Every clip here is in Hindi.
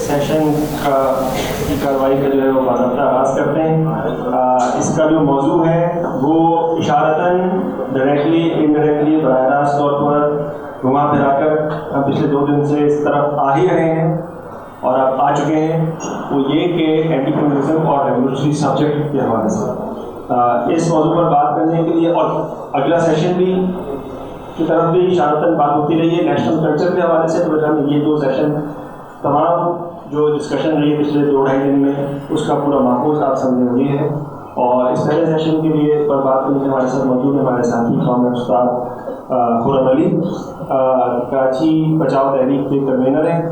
सेशन की कार्रवाई का जो है वो बाज़ाब्ता आगाज़ करते हैं। इसका जो मौजू है वो इशारतन डायरेक्टली इनडायरेक्टली बराह रास्त तौर पर घुमा फिरा कर पिछले 2 दिन से इस तरफ आ ही रहे हैं और अब आ चुके हैं, वो ये कि एंटी कम्युनिज्म और रेवोल्यूशनरी सब्जेक्ट के हवाले से इस मौजू पर बात करने के लिए, और अगला सेशन भी की तरफ भी इशारतन बात होती रही है नेशनल कल्चर के हवाले से। तो हम ये 2 सेशन तमाम जो डिस्कशन रही है पिछले 2-2.5 दिन में उसका पूरा माहौल आप समझे हुए हैं। और इस पहले सेशन के लिए पर बात करने के हमारे साथ मौजूद है हमारे साथी कॉमरेड उस्ताद खुर्रम अली, कराची बचाओ तहरीक के कन्वीनर हैं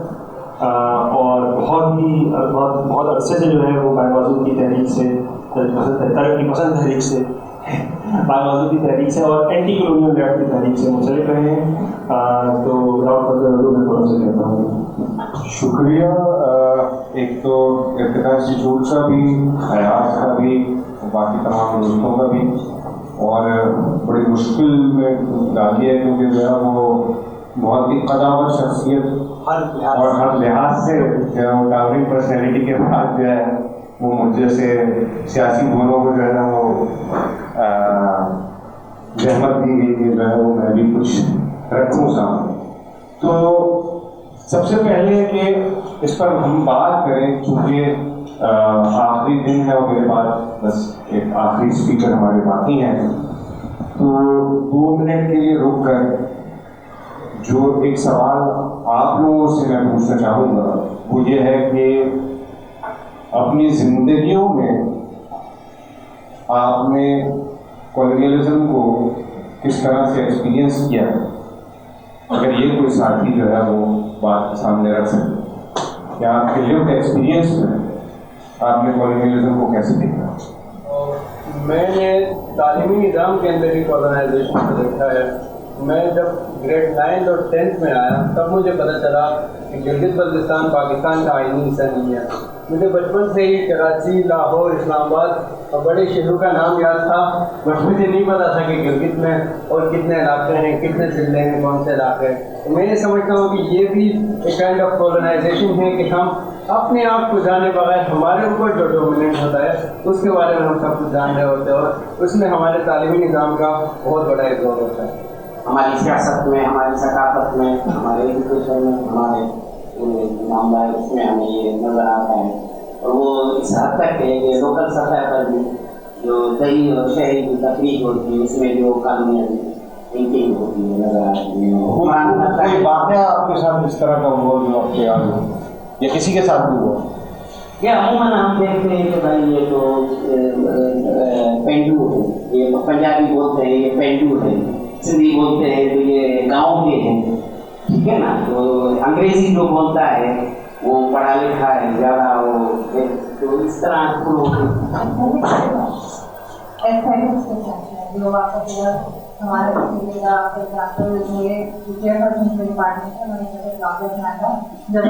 और बहुत अरसे से जो है वो बायवाज़ू की तहरीक से, तरक्की पसंद तहरीक से, बायवाज़ू की तहरीक से और एंटी कॉलोनियल लेफ्ट की तहरीक से मुंसलिक रहे हैं। तो विदाउट फर्दर अडू मैं थोड़ा सा कहता हूँ शुक्रिया। एक तो इब्तिदा इंस्टीट्यूट का भी, हयात का भी, बाकी तमाम दोस्तों का भी, और बड़ी मुश्किल में डाल दिया क्योंकि जो है वो बहुत ही कदावर शख्सियत और हर लिहाज से जो है वो टावरिंग पर्सनैलिटी के बाद जो है वो मुझे से सियासी बोलों को जो है ना वो जहमत दी गई कि जो है वो मैं भी कुछ रखूँ सामने। तो सबसे पहले कि इस पर हम बात करें, चूँकि आखिरी दिन है और मेरे पास बस एक आखिरी स्पीकर हमारे बाकी हैं, तो 2 मिनट के लिए रुक कर जो एक सवाल आप लोगों से मैं पूछना चाहूँगा वो ये है कि अपनी ज़िंदगियों में आपने कॉलोनियलिज्म को किस तरह से एक्सपीरियंस किया, अगर ये कोई साथी जो है वो बात सामने रख सके, क्या आपके लिव्ड एक्सपीरियंस में आपने कॉलोनियलिज्म को कैसे देखा? मैंने तालीमी निज़ाम के अंदर ही कॉलोनाइजेशन को देखा है। मैं जब ग्रेड 9 और 10th में आया तब मुझे पता चला कि गिलगित बल्तिस्तान पाकिस्तान का आईनी हिस्सा नहीं है। मुझे बचपन से ही कराची, लाहौर, इस्लामाबाद और बड़े शहरों का नाम याद था, बट मुझे नहीं पता था कि गिलगित में और कितने इलाके हैं, कितने ज़िले हैं, कौन से इलाके हैं। तो मैं ये समझता हूँ कि ये भी एक काइंड ऑफ कॉलोनाइजेशन है कि हम अपने आप को जाने बगैर हमारे ऊपर जो डोमिनेंट होता है उसके बारे में हम सब कुछ जान रहे होते हैं, और उसमें हमारे तालीमी निज़ाम का बहुत बड़ा एक रोल होता है। हमारी सियासत में, हमारी सकाफत में, हमारे एजुकेशन में, हमारे मामला उसमें हमें ये नज़र आता है। और वो इस हद तक है कि लोकल सतह पर भी जो दही और शहरी की तकलीफ होती है उसमें जो कानूनी थिंकिंग होती है नज़र आती है। कोई वाक़या आपके साथ इस तरह का हुआ जो आपके याद हो या किसी के साथ भी हुआ? ये अमूमन हम देखते हैं कि भाई ये तो पेंडू है, ये पंजाबी बोलते हैं ये पेंडू है, सिंधी बोलते हैं तो ये गाँव के हैं, ठीक है ना। तो अंग्रेज़ी जो बोलता है वो पढ़ा लिखा है ज़्यादा, वो तो इस तरह जो आपका हमारे मिलेगा ये डिपार्टमेंट है, जब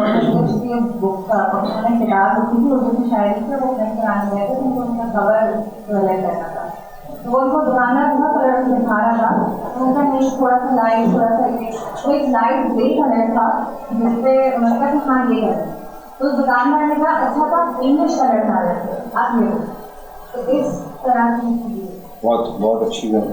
बुक का उन्होंने किताब लिखी थी उर्दू की शायरी से, वो प्रिंट कराने गए थे, उनको उनका कवर सेलेक्ट करना था। तो वो उनको दुकानदार था कलर दिखा रहा था, तो उनका नहीं थोड़ा सा लाइट, थोड़ा सा ये, वो एक लाइट ग्रे कलर था जिसपे उन्होंने कहा कि हाँ ये कलर। तो दुकानदार ने कहा अच्छा तो इंग्लिश कलर था आप ये, तो इस तरह की बहुत अच्छी बात।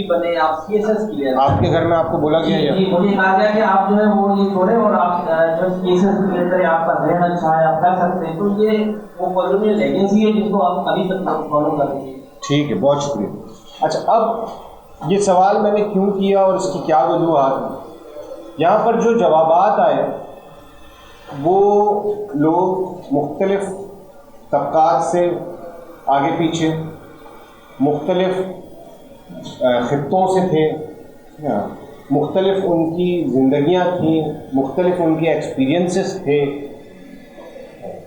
बने आप CSS के लिए आपके घर में आपको बोला गया जी, मुझे कहा गया कि आप जो है वो ये छोड़े और आप जो CSS के लिए आपका जहन अच्छा है, आप कर सकते हैं। तो ये वो कॉलोनियल लेगेसी है जिसको आप अभी तक फॉलो कर रहे हैं। ठीक है, बहुत शुक्रिया। अच्छा, अब ये सवाल मैंने क्यों किया और इसकी क्या वजूहात है? यहाँ पर जो जवाबात आए वो लोग मुख्तलिफ तबकात से आगे पीछे, मुख्तलिफ ख़ित्तों से थे, मुख्तलिफ उनकी ज़िंदगियाँ थीं, मुख्तलिफ उनके एक्सपीरियंसेस थे।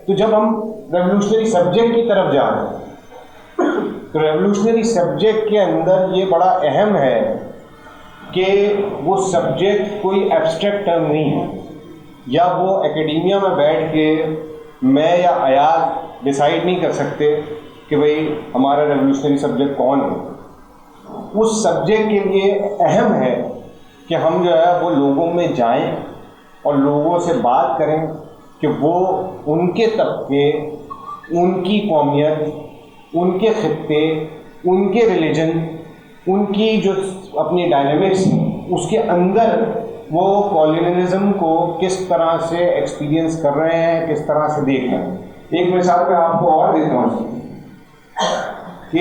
तो जब हम रेवोल्यूशनरी सब्जेक्ट की तरफ जा रहे हैं तो रेवोल्यूशनरी सब्जेक्ट के अंदर ये बड़ा अहम है कि वो सब्जेक्ट कोई एब्स्ट्रैक्ट टर्म नहीं है, या वो एकेडेमिया में बैठ के मैं या अयाज डिसाइड नहीं कर सकते कि भाई हमारा रेवोल्यूशनरी सब्जेक्ट कौन है। उस सब्जेक्ट के लिए अहम है कि हम जो है वो लोगों में जाएं और लोगों से बात करें कि वो उनके तबके, उनकी कौमियत, उनके खित्ते, उनके रिलीजन, उनकी जो अपनी डायनेमिक्स उसके अंदर वो कॉलोनियलिज्म को किस तरह से एक्सपीरियंस कर रहे हैं, किस तरह से देख रहे हैं। एक मिसाल मैं आपको और देता हूँ कि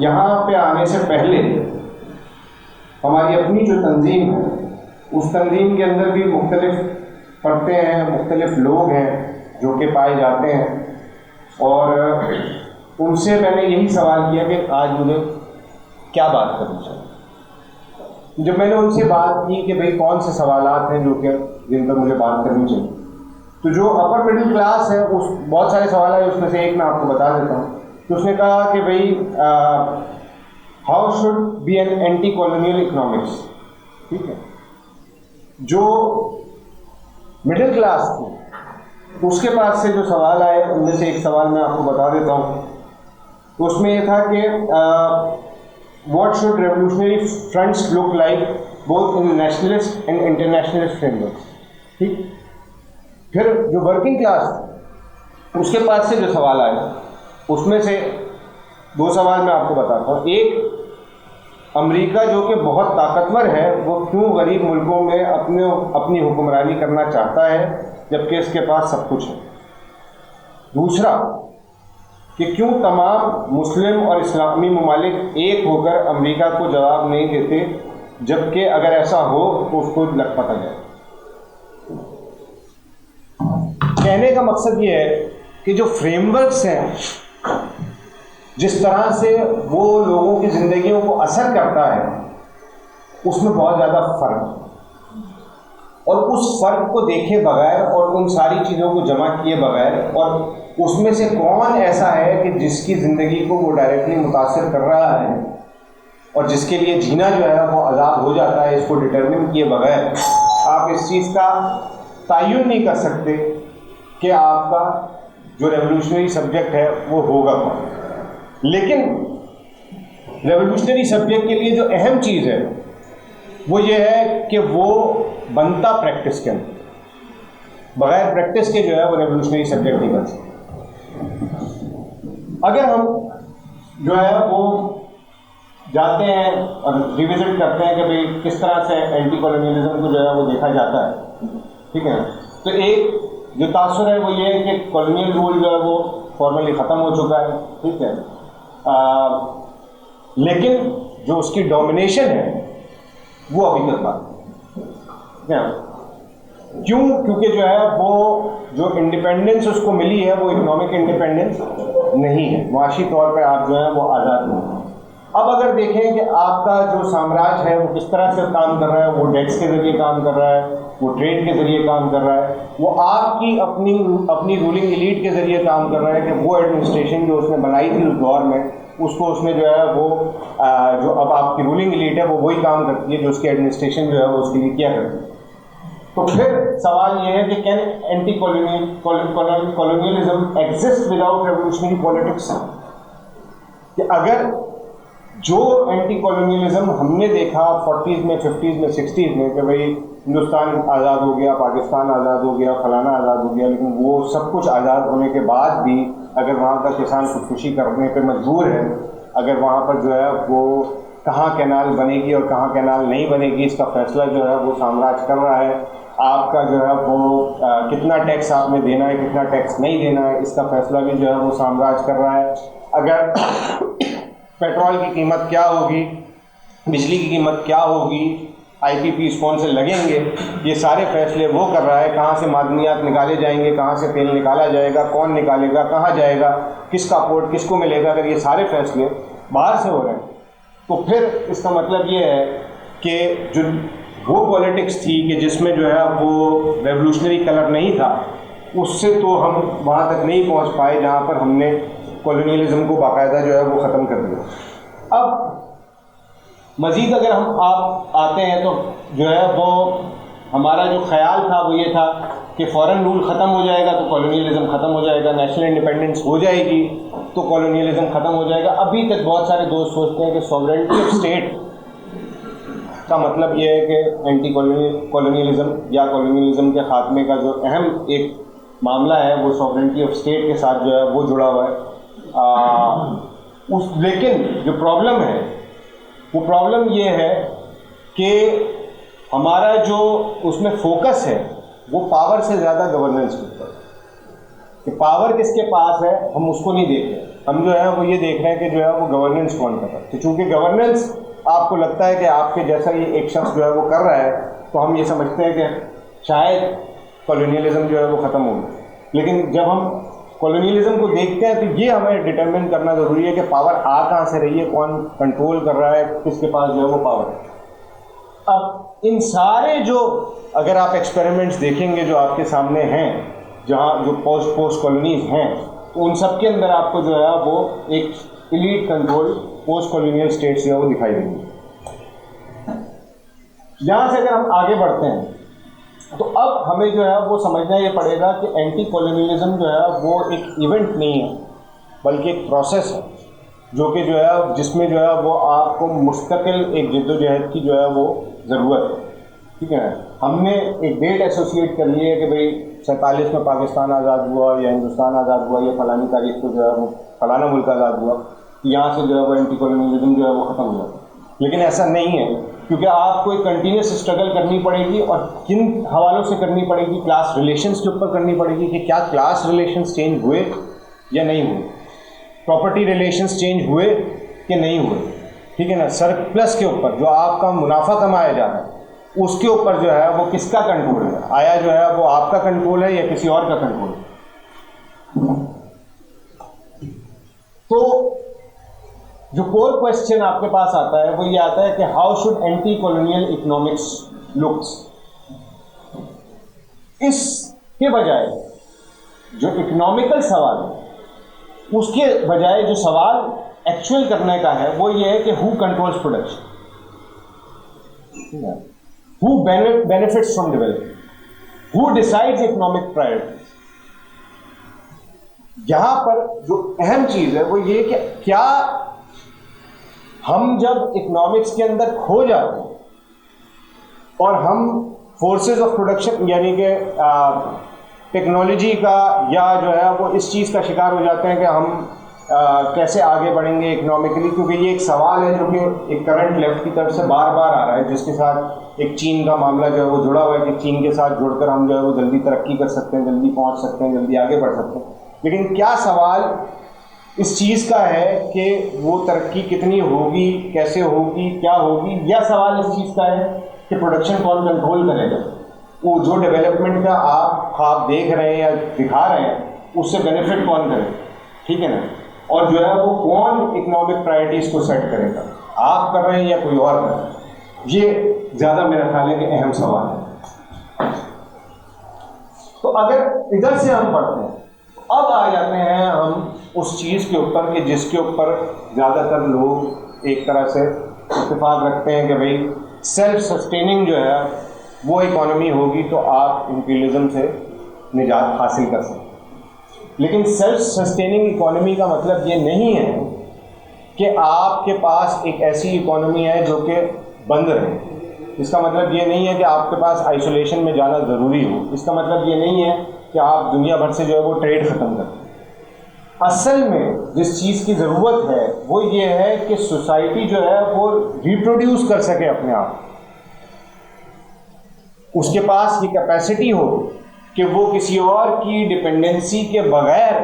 यहाँ पे आने से पहले हमारी अपनी जो तंजीम है, उस तंजीम के अंदर भी मुख्तलिफ परतें हैं, मुख्तलिफ लोग हैं जो कि पाए जाते हैं, और उनसे मैंने यही सवाल किया कि आज मुझे क्या बात करनी चाहिए। जब मैंने उनसे बात की कि भाई कौन से सवालात हैं जो कि जिन पर मुझे बात करनी चाहिए, तो जो अपर मिडिल क्लास है उस बहुत सारे सवाल है, उसमें से एक मैं आपको बता देता हूँ। तो उसने कहा कि भाई how should be N anti colonial economics, ठीक है। जो मिडिल क्लास थी उसके पास से जो सवाल आए उनमें से एक सवाल मैं आपको बता देता हूँ। तो उसमें ये था कि what should revolutionary fronts look like both in nationalist and internationalist framework, ठीक। फिर जो वर्किंग क्लास उसके पास से जो सवाल आए उसमें से दो सवाल मैं आपको बताता हूँ। एक, अमेरिका जो कि बहुत ताकतवर है वो क्यों गरीब मुल्कों में अपनी हुक्मरानी करना चाहता है जबकि इसके पास सब कुछ है। दूसरा, कि क्यों तमाम मुस्लिम और इस्लामी ममालिक एक होकर अमेरिका को जवाब नहीं देते जबकि अगर ऐसा हो तो उसको लटपटा जाए। कहने का मकसद ये है कि जो फ्रेमवर्क्स हैं, जिस तरह से वो लोगों की ज़िंदगियों को असर करता है, उसमें बहुत ज़्यादा फ़र्क है। और उस फ़र्क को देखे बगैर और उन सारी चीज़ों को जमा किए बगैर, और उसमें से कौन ऐसा है कि जिसकी ज़िंदगी को वो डायरेक्टली मुतासिर कर रहा है और जिसके लिए जीना जो है वो आज़ाद हो जाता है, इसको डिटर्मिन किए बगैर आप इस चीज़ का तयन नहीं कर सकते कि आपका जो रेवोल्यूशनरी सब्जेक्ट है वो होगा कौन। लेकिन रेवोल्यूशनरी सब्जेक्ट के लिए जो अहम चीज़ है वो ये है कि वो बनता प्रैक्टिस के अंदर, बगैर प्रैक्टिस के जो है वो रेवोल्यूशनरी सब्जेक्ट नहीं बन सकता। अगर हम जो है वो जाते हैं और रिविजिट करते हैं कि भाई किस तरह से एंटी कॉलोनियलिज्म को जो है वो देखा जाता है, ठीक है, तो एक जो तासुर है वो ये है कि कॉलोनियल रूल जो है वो फॉर्मली ख़त्म हो चुका है, ठीक है। लेकिन जो उसकी डोमिनेशन है वो अभी तक बात है। क्यों? क्योंकि जो है वो जो इंडिपेंडेंस उसको मिली है वो इकोनॉमिक इंडिपेंडेंस नहीं है, माशी तौर पे आप जो है वो आज़ाद नहीं हैं। अब अगर देखें कि आपका जो साम्राज्य है वो किस तरह से काम कर रहा है, वो डेट्स के ज़रिए काम कर रहा है, वो ट्रेड के ज़रिए काम कर रहा है, वो आपकी अपनी रूलिंग एलीट के ज़रिए काम कर रहा है कि वो एडमिनिस्ट्रेशन जो उसने बनाई थी उस दौर में, उसको उसने जो है वो जो अब आपकी रूलिंग एलीट है वो वही काम करती है जो उसकी एडमिनिस्ट्रेशन जो है वो उसके लिए किया करती है। तो फिर सवाल ये है कि can anti colonialism exist without revolutionary politics, कि अगर जो एंटी कॉलोनियलिज्म हमने देखा 40s में, 50s में, 60s में कि भाई हिंदुस्तान आज़ाद हो गया, पाकिस्तान आज़ाद हो गया, फलाना आज़ाद हो गया, लेकिन वो सब कुछ आज़ाद होने के बाद भी अगर वहाँ का किसान खुदकुशी करने पर मजबूर है, अगर वहाँ पर जो है वो कहाँ कैनाल बनेगी और कहाँ कैनाल नहीं बनेगी इसका फैसला जो है वो साम्राज्य कर रहा है, आपका जो है वो कितना टैक्स आपने देना है, कितना टैक्स नहीं देना है, इसका फैसला भी जो है वो साम्राज्य कर रहा है, अगर पेट्रोल की कीमत क्या होगी, बिजली की कीमत क्या होगी, IPPs कौन से लगेंगे, ये सारे फैसले वो कर रहा है। कहाँ से मादनियात निकाले जाएंगे, कहाँ से तेल निकाला जाएगा, कौन निकालेगा, कहाँ जाएगा, किसका पोर्ट किसको मिलेगा, अगर ये सारे फैसले बाहर से हो रहे हैं तो फिर इसका मतलब ये है कि जो वो पॉलिटिक्स थी कि जिसमें जो है वो रेवोल्यूशनरी कलर नहीं था, उससे तो हम वहाँ तक नहीं पहुँच पाए जहाँ पर हमने कॉलोनियलिज्म को बाकायदा जो है वो ख़त्म कर दिया। अब मज़ीद अगर हम आप आते हैं तो जो है वो हमारा जो ख्याल था वो ये था कि फॉरेन रूल ख़त्म हो जाएगा तो कॉलोनियलिज्म ख़त्म हो जाएगा, नेशनल इंडिपेंडेंस हो जाएगी तो कॉलोनियलिज्म ख़त्म हो जाएगा। अभी तक बहुत सारे दोस्त सोचते हैं कि सॉवरेनिटी ऑफ स्टेट का मतलब ये है कि एंटी कॉलोनियलिज्म या कॉलोनियलिज्म के ख़ात्मे का जो अहम एक मामला है वो सॉवरेनिटी ऑफ स्टेट के साथ जो है वो जुड़ा हुआ है। लेकिन जो प्रॉब्लम है वो प्रॉब्लम ये है कि हमारा जो उसमें फोकस है वो पावर से ज़्यादा गवर्नेंस के ऊपर, कि पावर किसके पास है हम उसको नहीं देख रहे, हम जो है वो ये देख रहे हैं कि जो है वो गवर्नेंस कौन कर रहा है। तो चूँकि गवर्नेंस आपको लगता है कि आपके जैसा ये एक शख्स जो है वो कर रहा है, तो हम ये समझते हैं कि शायद कॉलोनियलिज्म जो है वो ख़त्म हो गया। लेकिन जब हम कॉलोनियलिज्म को देखते हैं तो ये हमें डिटरमिन करना ज़रूरी है कि पावर आ कहाँ से रही है, कौन कंट्रोल कर रहा है, किसके पास जो है वो पावर है। अब इन सारे जो अगर आप एक्सपेरिमेंट्स देखेंगे जो आपके सामने हैं, जहाँ जो पोस्ट कॉलोनीज हैं, तो उन सब के अंदर आपको जो है वो एक elite control post colonial states जो है वो दिखाई देंगी। यहाँ से अगर हम आगे बढ़ते हैं तो अब हमें जो है वो समझना ये पड़ेगा कि एंटी कॉलोनियलिज्म जो है वो एक इवेंट नहीं है बल्कि एक प्रोसेस है, जो कि जो है जिसमें जो है वो आपको मुस्तकिल एक जद्दोजहद की जो है वो ज़रूरत है। ठीक है, हमने एक डेट एसोसिएट कर ली है कि भाई 47 में पाकिस्तान आज़ाद हुआ या हिंदुस्तान आज़ाद हुआ या फलानी तारीख को जो है वो फलाना मुल्क आज़ाद हुआ, यहाँ से जो है वो एंटी कॉलोनियलिज्म जो है वो ख़त्म हुआ। लेकिन ऐसा नहीं है, क्योंकि आपको एक कंटिन्यूस स्ट्रगल करनी पड़ेगी और किन हवालों से करनी पड़ेगी, क्लास रिलेशंस के ऊपर करनी पड़ेगी कि क्या क्लास रिलेशंस चेंज हुए या नहीं हुए, प्रॉपर्टी रिलेशंस चेंज हुए कि नहीं हुए। ठीक है ना, सरप्लस के ऊपर जो आपका मुनाफा कमाया जा रहा है उसके ऊपर जो है वो किसका कंट्रोल है, आया जो है वो आपका कंट्रोल है या किसी और का कंट्रोल है। तो जो कोर क्वेश्चन आपके पास आता है वो ये आता है कि how should anti colonial economics looks. इसके बजाय जो इकोनॉमिकल सवाल है उसके बजाय जो सवाल एक्चुअल करने का है वो ये है कि who controls production, who benefits from development, who decides economic priorities. यहां पर जो अहम चीज है वो ये कि क्या हम जब इकोनॉमिक्स के अंदर खो जाते हैं और हम फोर्सेस ऑफ प्रोडक्शन यानी कि टेक्नोलॉजी का या जो है वो इस चीज़ का शिकार हो जाते हैं कि हम कैसे आगे बढ़ेंगे इकोनॉमिकली, क्योंकि ये एक सवाल है जो कि एक करंट लेफ्ट की तरफ से बार बार आ रहा है, जिसके साथ एक चीन का मामला जो है वो जुड़ा हुआ है कि चीन के साथ जुड़कर हम जो है वो जल्दी तरक्की कर सकते हैं, जल्दी पहुंच सकते हैं, जल्दी आगे बढ़ सकते हैं। लेकिन क्या सवाल इस चीज़ का है कि वो तरक्की कितनी होगी, कैसे होगी, क्या होगी, या सवाल इस चीज़ का है कि प्रोडक्शन कौन कंट्रोल करेगा, वो जो डेवलपमेंट का आप ख्वाब देख रहे हैं या दिखा रहे हैं उससे बेनिफिट कौन करेगा। ठीक है ना, और जो है वो कौन इकोनॉमिक प्रायोरिटीज़ को सेट करेगा, आप कर रहे हैं या कोई और कर रहे हैं। ये ज़्यादा मेरा ख्याल है कि अहम सवाल है। तो अगर इधर से हम पढ़ते हैं अब आ जाते हैं हम उस चीज़ के ऊपर कि जिसके ऊपर ज़्यादातर लोग एक तरह से इत्तेफाक रखते हैं कि भाई सेल्फ सस्टेनिंग जो है वो इकोनॉमी होगी तो आप इंपीरियलिज्म से निजात हासिल कर सकते हैं। लेकिन सेल्फ सस्टेनिंग इकोनॉमी का मतलब ये नहीं है कि आपके पास एक ऐसी इकोनॉमी है जो कि बंद रहे। इसका मतलब ये नहीं है कि आपके पास आइसोलेशन में जाना ज़रूरी हो। इसका मतलब ये नहीं है कि आप दुनिया भर से जो है वो ट्रेड ख़त्म करें। असल में जिस चीज़ की ज़रूरत है वो ये है कि सोसाइटी जो है वो रिप्रोड्यूस कर सके अपने आप, उसके पास ये कैपेसिटी हो कि वो किसी और की डिपेंडेंसी के बगैर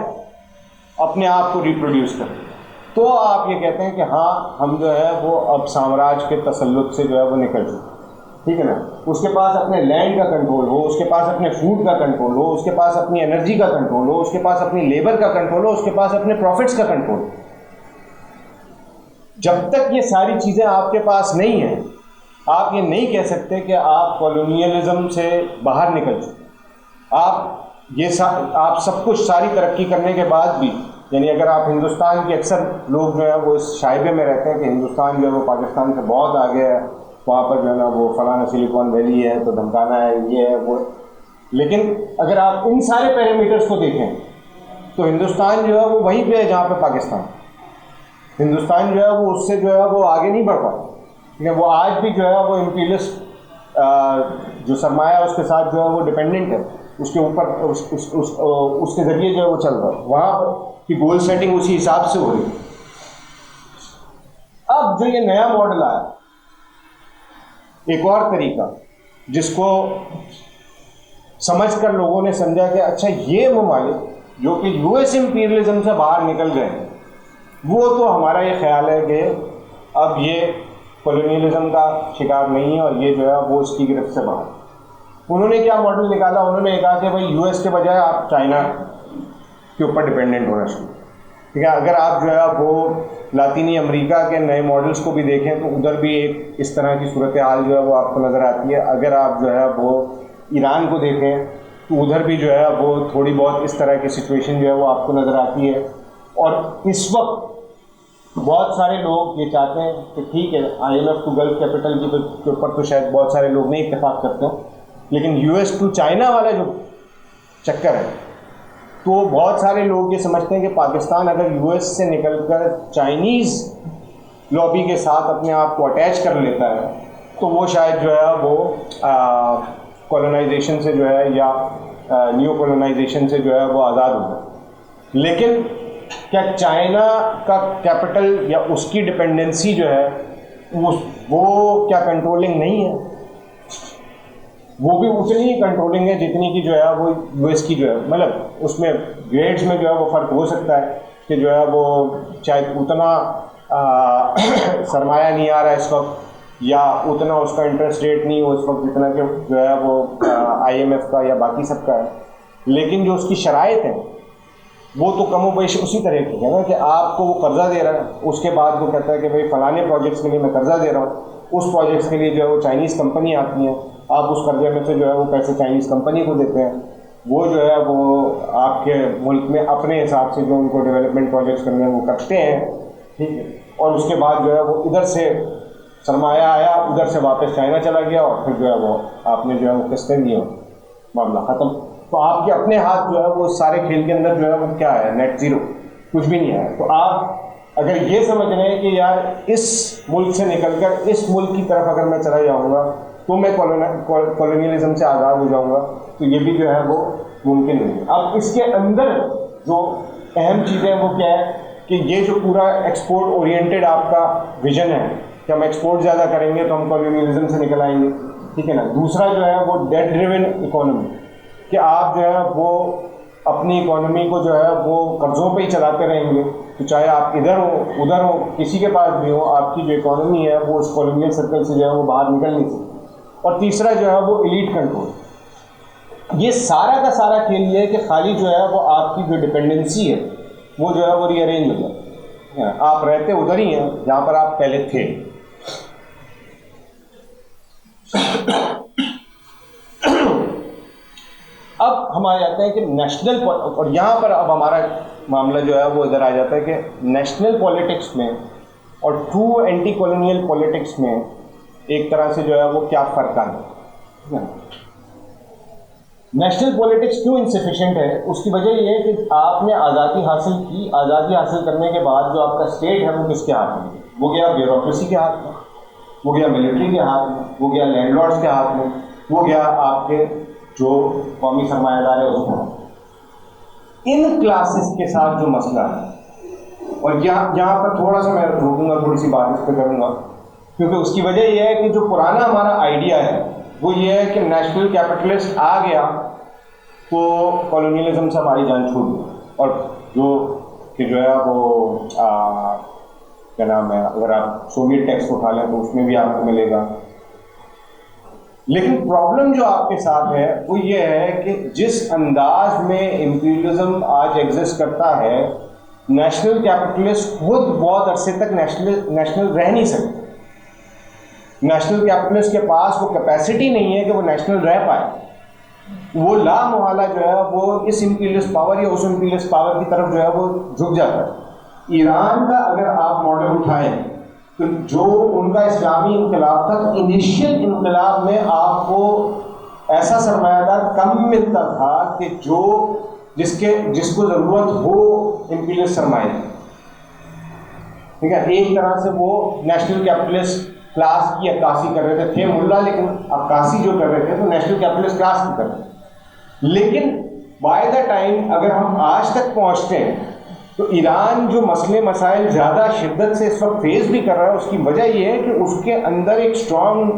अपने आप को रिप्रोड्यूस करे। तो आप ये कहते हैं कि हाँ हम जो है वो अब साम्राज्य के तसल्लुत से जो है वो निकल चुके। ठीक है ना, उसके पास अपने लैंड का कंट्रोल हो, उसके पास अपने फूड का कंट्रोल हो, उसके पास अपनी एनर्जी का कंट्रोल हो, उसके पास अपनी लेबर का कंट्रोल हो, उसके पास अपने प्रॉफिट्स का कंट्रोल हो। जब तक ये सारी चीज़ें आपके पास नहीं हैं आप ये नहीं कह सकते कि आप कॉलोनियलिज्म से बाहर निकल चुके। आप सब कुछ सारी तरक्की करने के बाद भी, यानी अगर आप हिंदुस्तान के अक्सर लोग जो है वो इस शाइबे में रहते हैं कि हिंदुस्तान जो है वो पाकिस्तान से बहुत आगे है, वहाँ पर जो है ना वो फलाना सिलिकॉन वैली है तो धमकाना है, ये है वो। लेकिन अगर आप इन सारे पैरामीटर्स को देखें तो हिंदुस्तान जो है वो वहीं पे है जहाँ पे पाकिस्तान। हिंदुस्तान जो है वो उससे जो है वो आगे नहीं बढ़ पाता, लेकिन वो आज भी जो है वो इम्पीरियलिस्ट जो सरमाया उसके साथ जो है वो डिपेंडेंट है। उसके ऊपर उसके ज़रिए जो है वो चल रहा है, वहाँ की गोल सेटिंग उसी हिसाब से हो रही है। अब जो ये नया मॉडल आया, एक और तरीका जिसको समझकर लोगों ने समझा कि अच्छा ये ममालिक जो कि यूएस इंपीरियलिज्म से बाहर निकल गए, वो तो हमारा ये ख्याल है कि अब ये कॉलोनियलिज्म का शिकार नहीं है और ये जो है वो उसकी गिरफ्त से बाहर। उन्होंने क्या मॉडल निकाला, उन्होंने कहा कि भाई यूएस के बजाय आप चाइना के ऊपर डिपेंडेंट होना शुरू। ठीक है, अगर आप जो है वो लातीनी अमेरिका के नए मॉडल्स को भी देखें तो उधर भी एक इस तरह की सूरत हाल जो है वो आपको नज़र आती है। अगर आप जो है वो ईरान को देखें तो उधर भी जो है वो थोड़ी बहुत इस तरह की सिचुएशन जो है वो आपको नज़र आती है। और इस वक्त बहुत सारे लोग ये चाहते हैं कि ठीक है, IMF टू गल्फ कैपिटल के ऊपर तो शायद बहुत सारे लोग नहीं इत्तेफाक करते हो, लेकिन US टू चाइना वाला जो चक्कर है, तो बहुत सारे लोग ये समझते हैं कि पाकिस्तान अगर US से निकलकर चाइनीज़ लॉबी के साथ अपने आप को अटैच कर लेता है तो वो शायद जो है वो कॉलोनाइजेशन से जो है या न्यू कॉलोनाइजेशन से जो है वो आज़ाद हो जाए। लेकिन क्या चाइना का कैपिटल या उसकी डिपेंडेंसी जो है वो क्या कंट्रोलिंग नहीं है? वो भी उतनी ही कंट्रोलिंग है जितनी की जो है वो US की जो है, मतलब उसमें ग्रेड्स में जो है वो फ़र्क हो सकता है कि जो है वो शायद उतना सरमाया नहीं आ रहा है इस वक्त, या उतना उसका इंटरेस्ट रेट नहीं हो इस वक्त जितना कि जो है वो IMF का या बाकी सबका है। लेकिन जो उसकी शराइत है वो तो कम बेश उसी तरह की है ना कि आपको वो कर्जा दे रहा है, उसके बाद वो कहता है कि भाई फलाने प्रोजेक्ट्स के लिए मैं कर्जा दे रहा हूँ, उस प्रोजेक्ट्स के लिए जो है वो चाइनीज़ कंपनी आती है, आप उस कर्जे में से जो है वो पैसे चाइनीज़ कंपनी को देते हैं, वो जो है वो आपके मुल्क में अपने हिसाब से जो उनको डेवलपमेंट प्रोजेक्ट्स करने हैं वो करते हैं। ठीक है, और उसके बाद जो है वो इधर से सरमाया आया, उधर से वापस चाइना चला गया और फिर जो है वो आपने जो है वो किस्तें दी, मामला ख़त्म। तो आपके अपने हाथ जो है वो सारे खेल के अंदर जो है वो क्या है, नेट ज़ीरो, कुछ भी नहीं है। तो आप अगर ये समझ रहे हैं कि यार इस मुल्क से निकलकर इस मुल्क की तरफ अगर मैं चला जाऊँगा तो मैं कॉलोनियलिज्म से आज़ाद हो जाऊँगा, तो ये भी जो है वो मुमकिन नहीं है। अब इसके अंदर जो अहम चीज़ें वो क्या है कि ये जो पूरा एक्सपोर्ट ओरिएंटेड आपका विजन है कि हम एक्सपोर्ट ज़्यादा करेंगे तो हम कॉलोनियलिज्म से निकल आएंगे, ठीक है ना। दूसरा जो है वो डेट ड्रिवन इकोनॉमी, कि आप जो है वो अपनी इकोनॉमी को जो है वो कर्ज़ों पे ही चलाते रहेंगे, तो चाहे आप इधर हो उधर हो किसी के पास भी हो, आपकी जो इकोनॉमी है वो उस कॉलोनियल सर्कल से जो है वो बाहर निकल नहीं सकती। और तीसरा जो है वो एलीट कंट्रोल। ये सारा का सारा खेल ये है कि खाली जो है वो आपकी जो डिपेंडेंसी है वो जो है वो रीअरेंज हो जाए, आप रहते उधर ही हैं जहाँ पर आप पहले थे। अब हम आ जाते हैं कि नेशनल, और यहाँ पर अब हमारा मामला जो है वो इधर आ जाता है कि नेशनल पॉलिटिक्स में और ट्रू एंटी कॉलोनियल पॉलिटिक्स में एक तरह से जो है वो क्या फ़र्क आ है। नेशनल पॉलिटिक्स क्यों इनसफिशिएंट है, उसकी वजह ये है कि आपने आज़ादी हासिल की, आज़ादी हासिल करने के बाद जो आपका स्टेट है वो किसके हाथ में, वो गया ब्यूरोक्रेसी के हाथ में, वो गया मिलिट्री के हाथ में, वो गया लैंडलॉर्ड्स के हाथ में, वो गया आपके जो कौमी सरमायादार है उसके हाथ। इन क्लासेस के साथ जो मसला है, और यहाँ पर थोड़ा सा मैं रोकूंगा, थोड़ी सी बात इस पर करूँगा, क्योंकि उसकी वजह यह है कि जो पुराना हमारा आइडिया है वो ये है कि नेशनल कैपिटलिस्ट आ गया तो कॉलोनियलिज्म से हमारी जान छूट गई, और जो है वो क्या नाम है, अगर आप सोवियत टैक्स उठा लें तो उसमें भी आपको मिलेगा। लेकिन प्रॉब्लम जो आपके साथ है वो ये है कि जिस अंदाज में इंपीरियलिज्म आज एग्जिस्ट करता है, नेशनल कैपिटलिस्ट खुद बहुत अरसे तक नेशनल रह नहीं सकते। नेशनल कैपिटलिस्ट के पास वो कैपेसिटी नहीं है कि वो नेशनल रह पाए। वो लामोहला जो है वो इस इंपीरियलिस्ट पावर या उस इंपीरियलिस्ट पावर की तरफ जो है वो झुक जाता है। ईरान का अगर आप मॉडल उठाएं तो जो उनका इस्लामी इनकलाब था, तो इनिशियल इनकलाब में आपको ऐसा सरमायादार कम मिलता था कि जिसको ज़रूरत हो इंपीरियलिस्ट सरमाए, ठीक है। एक तरह से वो नेशनल कैपिटलिस्ट क्लास की अक्कासी कर रहे थे मुल्ला, लेकिन अक्कासी जो कर रहे थे तो नेशनल कैपिटलिस्ट क्लास की कर रहे थे। लेकिन बाय द टाइम अगर हम आज तक पहुंचते हैं तो ईरान जो मसले मसाइल ज़्यादा शिद्दत से इस वक्त फेस भी कर रहा है, उसकी वजह यह है कि उसके अंदर एक स्ट्रॉन्ग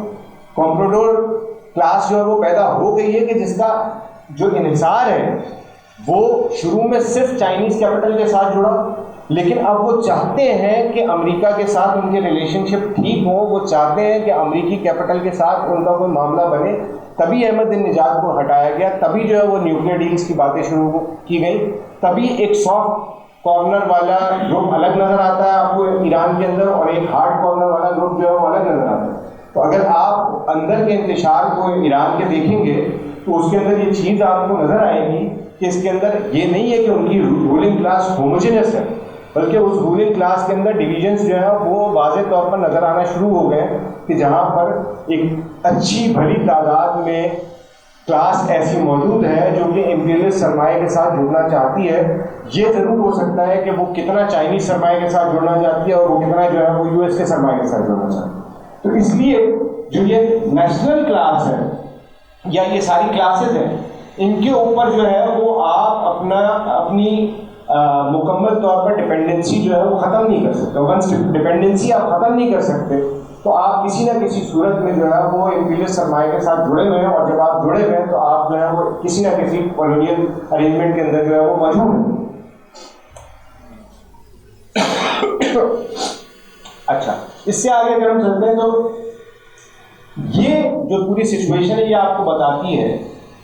कॉम्प्रोडोर क्लास जो है वो पैदा हो गई है कि जिसका जो इन्हिसार है वो शुरू में सिर्फ चाइनीज़ कैपिटल के साथ जुड़ा, लेकिन अब वो चाहते हैं कि अमेरिका के साथ उनके रिलेशनशिप ठीक हो, वो चाहते हैं कि अमेरिकी कैपिटल के साथ उनका कोई मामला बने। तभी अहमदीनेजाद को हटाया गया, तभी जो है वो न्यूक्लियर डील्स की बातें शुरू की गई, तभी एक सॉफ्ट कॉर्नर वाला ग्रुप अलग नज़र आता है आपको ईरान के अंदर और एक हार्ड कॉर्नर वाला ग्रुप जो है वो अलग नज़र आता है। तो अगर आप अंदर के इंतशार को ईरान के देखेंगे तो उसके अंदर ये चीज़ आपको नज़र आएगी कि इसके अंदर ये नहीं है कि उनकी रूलिंग क्लास होमोजेनस है, बल्कि उस रूलिंग क्लास के अंदर डिविजन्स जो है वो वाज़े तौर पर नज़र आना शुरू हो गए कि जहाँ पर एक अच्छी भली तादाद में क्लास ऐसी मौजूद है जो कि इंपीरियलिस्ट सरमाए के साथ जुड़ना चाहती है। ये ज़रूर हो सकता है कि वो कितना चाइनीज़ सरमाए के साथ जुड़ना चाहती है और वो कितना जो है वो यूएस के सरमाए के साथ जुड़ना चाहती है। तो इसलिए जो ये नेशनल क्लास है या ये सारी क्लासेस हैं, इनके ऊपर जो है वो आप अपनी मुकम्मल तौर पर डिपेंडेंसी जो है वो ख़त्म नहीं कर सकते। वंस डिपेंडेंसी आप ख़त्म नहीं कर सकते तो आप किसी न किसी सूरत में जो है वो इंपीरियलिस्ट सरमाए के साथ जुड़े हुए हैं, और जब आप जुड़े हुए हैं तो आप जो है वो किसी न किसी कॉलोनियल अरेंजमेंट के अंदर जो है वो मौजूद हैं। अच्छा, इससे आगे अगर हम चलते हैं तो ये जो पूरी सिचुएशन है ये आपको बताती है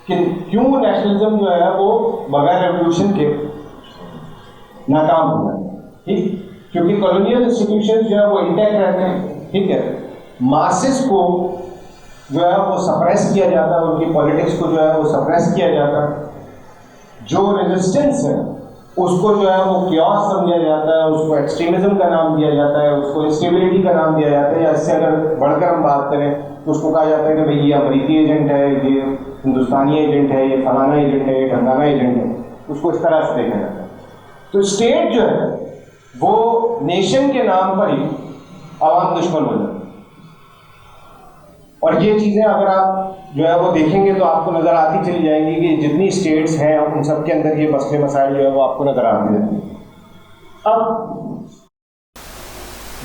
कि क्यों नेशनलिज्म जो है वो बगैर रेवोल्यूशन के नाकाम हो जाता है। ठीक, क्योंकि कॉलोनियल इंस्टीट्यूशन जो है वो इंटैक्ट रहते हैं। ठीक है, मासेस को जो है वो सप्रेस किया जाता है, उनकी पॉलिटिक्स को जो है वो सप्रेस किया जाता है। जो रेजिस्टेंस है उसको जो है वो क्योस समझा जाता है, उसको एक्सट्रीमिज्म का नाम दिया जाता है, उसको इंस्टेबिलिटी का नाम दिया जाता है, या इससे अगर बढ़कर हम बात करें तो उसको कहा जाता है कि भाई ये अमेरिकी एजेंट है, ये हिंदुस्तानी एजेंट है, ये फलाना एजेंट है, ये ढंगाना एजेंट है, उसको इस तरह से देखा जाता है। तो स्टेट जो है वो नेशन के नाम पर ही आवाम दुश्मन हो जाती है। और ये चीज़ें अगर आप जो है वो देखेंगे तो आपको नज़र आती चली जाएंगी कि जितनी स्टेट्स हैं उन सब के अंदर ये मसले मसाइल जो है वो आपको नज़र आते हैं। अब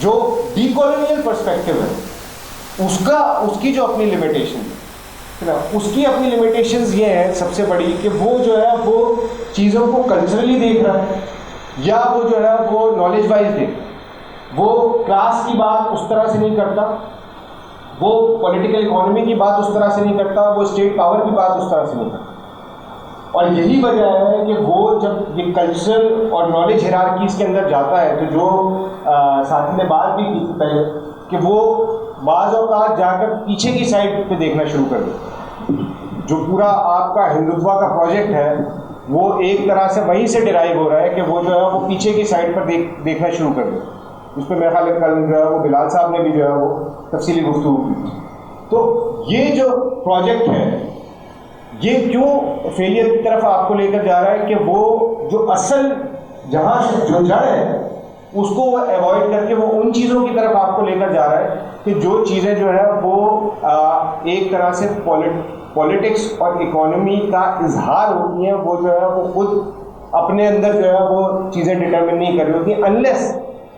जो डीकोलोनियल पर्सपेक्टिव है उसकी जो अपनी लिमिटेशन है ना, उसकी अपनी लिमिटेशंस ये है सबसे बड़ी कि वो जो है वो चीज़ों को कल्चरली देख रहा है या वो जो है वो नॉलेज वाइज देख रहा है। वो क्लास की बात उस तरह से नहीं करता, वो पॉलिटिकल इकोनॉमी की बात उस तरह से नहीं करता, वो स्टेट पावर की बात उस तरह से नहीं करता। और यही वजह है कि वो जब ये कल्चरल और नॉलेज हिरार्कीज़ के अंदर जाता है तो जो साथी ने बात भी की थी पहले कि वो बाज़ औक़ात जाकर पीछे की साइड पे देखना शुरू कर देता। जो पूरा आपका हिंदुत्व का प्रोजेक्ट है वो एक तरह से वहीं से डिराइव हो रहा है कि वो जो है वो पीछे की साइड पर देखना शुरू कर देता। उस पर मेरा ख्याल है कल जो है वो बिलाल साहब ने भी जो है वो तफसीली गुफ्तगू की। तो ये जो प्रोजेक्ट है ये क्यों फेलियर की तरफ आपको लेकर जा रहा है कि वो जो असल जहाँ जो जड़ है उसको वो अवॉइड करके वो उन चीज़ों की तरफ आपको लेकर जा रहा है कि जो चीज़ें जो है वो एक तरह से पॉलिटिक्स और इकोनॉमी का इजहार होती हैं, वो जो है वो खुद अपने अंदर जो है वो चीज़ें डिटरमिन नहीं कर रही होती अनलेस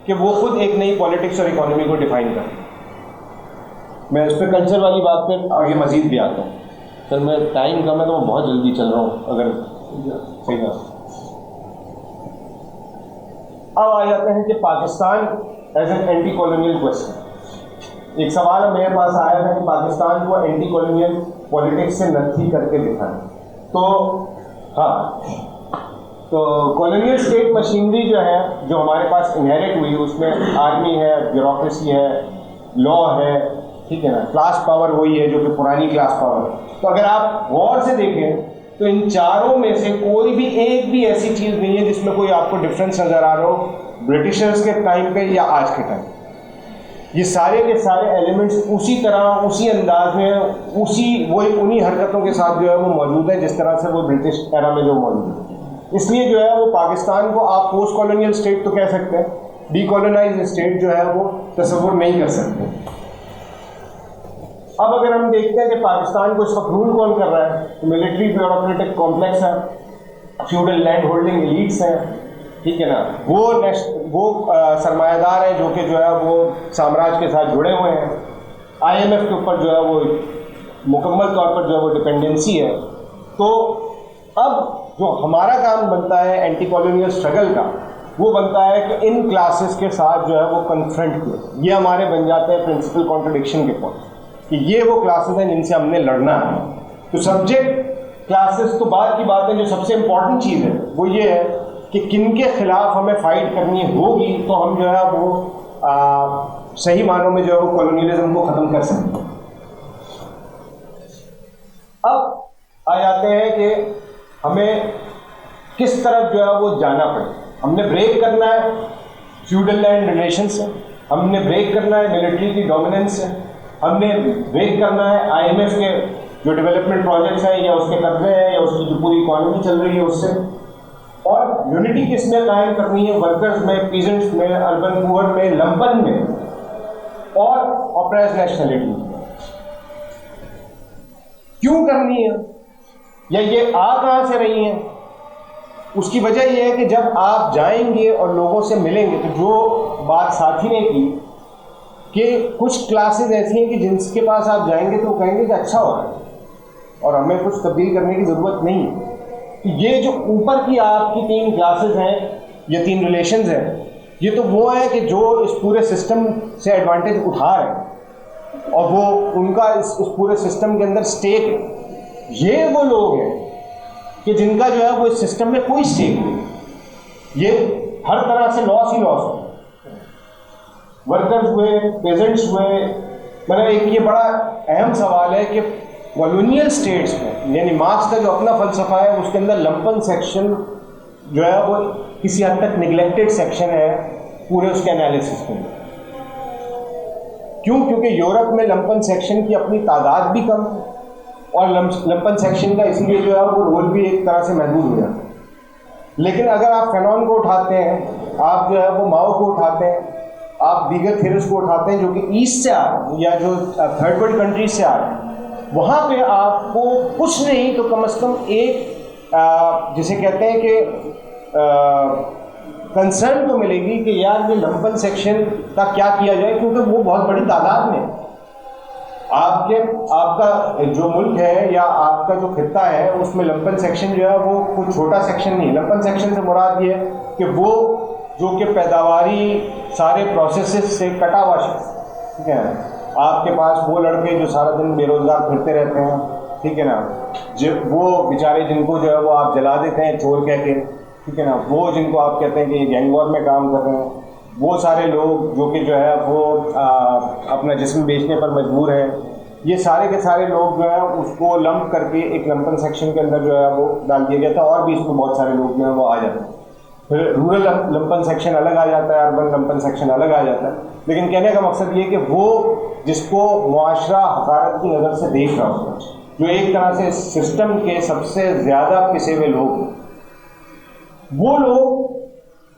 कि वो खुद एक नई पॉलिटिक्स और इकोनॉमी को डिफाइन करें। मैं उस पर कल्चर वाली बात पर आगे मज़ीद भी आता हूँ। सर मैं टाइम कम है तो मैं बहुत जल्दी चल रहा हूँ, अगर सही ना। अब आ जाते हैं कि Pakistan as an anti colonial question. एक सवाल मेरे पास आया था कि पाकिस्तान को एंटी कॉलोनियल पॉलिटिक्स से नथी करके दिखाएं। तो हाँ, तो कॉलोनियल स्टेट मशीनरी जो है जो हमारे पास इनहेरिट हुई उसमें आर्मी है, ब्यूरोक्रेसी है, लॉ है, ठीक है ना, क्लास पावर वही है जो कि पुरानी क्लास पावर है। तो अगर आप गौर से देखें तो इन चारों में से कोई भी एक भी ऐसी चीज़ नहीं है जिसमें कोई आपको डिफरेंस नज़र आ रहा हो ब्रिटिशर्स के टाइम पे या आज के टाइम। ये सारे के सारे एलिमेंट्स उसी तरह उसी अंदाज में उन्हीं हरकतों के साथ जो है वो मौजूद है जिस तरह से वो ब्रिटिश एरा में जो मौजूद है। इसलिए जो है वो पाकिस्तान को आप पोस्ट कॉलोनियल स्टेट तो कह सकते हैं, डीकोलोनाइज स्टेट जो है वो तस्वुर नहीं कर सकते। अब अगर हम देखते हैं कि पाकिस्तान को इस वक्त रूल कौन कर रहा है, तो मिलिट्री ब्यूरोक्रेटिक कॉम्प्लेक्स है, फ्यूडल लैंड होल्डिंग एलीट्स हैं, ठीक है ना, वो सरमायादार हैं जो कि जो है वो साम्राज्य के साथ जुड़े हुए हैं, IMF के ऊपर जो है वो मुकम्मल तौर पर जो है वो डिपेंडेंसी है। तो अब जो हमारा काम बनता है एंटी कॉलोनियल स्ट्रगल का, वो बनता है कि इन क्लासेस के साथ जो है वो कन्फ्रंट किए। ये हमारे बन जाते हैं प्रिंसिपल कॉन्ट्रडिक्शन के पॉइंट कि ये वो क्लासेस हैं जिनसे हमने लड़ना है। तो सब्जेक्ट क्लासेस तो बाद की बात है, जो सबसे इम्पॉर्टेंट चीज़ है वो ये है कि किन के खिलाफ हमें फाइट करनी होगी तो हम जो है वो सही मानों में जो है वो कॉलोनियलिज्म को ख़त्म कर सकते हैं। अब आ जाते हैं कि हमें किस तरफ जो है वो जाना पड़े। हमने ब्रेक करना है फ्यूडल लैंड रिलेशन से, हमने ब्रेक करना है मिलिट्री की डोमिनेंस से, हमने ब्रेक करना है IMF के जो डेवलपमेंट प्रोजेक्ट्स हैं या उसके कब्जे हैं या उसकी जो पूरी इकॉनमी चल रही है उससे, और यूनिटी किस में कायम करनी है, वर्कर्स में, पीजेंट्स में, अर्बन पुअर में, लंपन में और ऑप्रेस्ड नेशनलिटी में। क्यों करनी है या ये आ कहाँ से रही हैं? उसकी वजह यह है कि जब आप जाएंगे और लोगों से मिलेंगे तो जो बात साथी ने की कि कुछ क्लासेस ऐसी हैं कि जिनके पास आप जाएंगे तो वो कहेंगे कि अच्छा हो रहा है और हमें कुछ तब्दील करने की ज़रूरत नहीं है। तो ये जो ऊपर की आपकी 3 क्लासेस हैं या 3 रिलेशंस हैं, ये तो वो है कि जो इस पूरे सिस्टम से एडवांटेज उठा रहे हैं और वो उनका इस पूरे सिस्टम के अंदर स्टेक है। ये वो लोग हैं कि जिनका जो है वो इस सिस्टम में कोई स्टेक नहीं, ये हर तरह से लॉस ही लॉस है। वर्कर्स हुए, पेजेंट्स हुए, मतलब एक ये बड़ा अहम सवाल है कि कॉलोनियल स्टेट्स में, यानी मार्क्स का जो अपना फलसफा है उसके अंदर लंपन सेक्शन जो है वो किसी हद तक निगलेक्टेड सेक्शन है पूरे उसके एनालिसिस में। क्यों? क्योंकि यूरोप में लंपन सेक्शन की अपनी तादाद भी कम है और लंपन सेक्शन का इसीलिए जो है वो रोल भी एक तरह से महदूद हो जाता है। लेकिन अगर आप फैनॉन को उठाते हैं, आप जो है वो माओ को उठाते हैं, आप दीगर थ्योरीज को उठाते हैं जो कि ईस्ट से आ रहे हैं या जो थर्ड वर्ल्ड कंट्रीज से आ रहे हैं, वहाँ पे आपको कुछ नहीं तो कम से कम एक जिसे कहते हैं कि कंसर्न तो मिलेगी कि यार ये लंपन सेक्शन का क्या किया जाए, क्योंकि वो बहुत बड़ी तादाद में आपका जो मुल्क है या आपका जो खित्ता है उसमें लंपन सेक्शन जो है वो कोई छोटा सेक्शन नहीं है। लंपन सेक्शन से मुराद ये है कि वो जो कि पैदावारी सारे प्रोसेसेस से कटा हुआ शख्स, ठीक है ना, आपके पास वो लड़के जो सारा दिन बेरोजगार फिरते रहते हैं, ठीक है ना, जो वो बेचारे जिनको जो है वो आप जला देते हैं चोर कह के, ठीक है ना, वो जिनको आप कहते हैं कि ये गैंग वॉर में काम कर रहे हैं, वो सारे लोग जो कि जो है वो अपना जिस्म बेचने पर मजबूर हैं, ये सारे के सारे लोग जो है उसको लंप करके एक लंपन सेक्शन के अंदर जो है वो डाल दिया गया था। और भी इसमें बहुत सारे लोग जो है वो आ जाते हैं। फिर रूरल लंपन सेक्शन अलग आ जाता है, अर्बन लंपन सेक्शन अलग आ जाता है। लेकिन कहने का मकसद ये कि वो जिसको मुआशरा हकारत की नज़र से देख रहा होता है, जो एक तरह से सिस्टम के सबसे ज़्यादा पिसे हुए लोग, वो लोग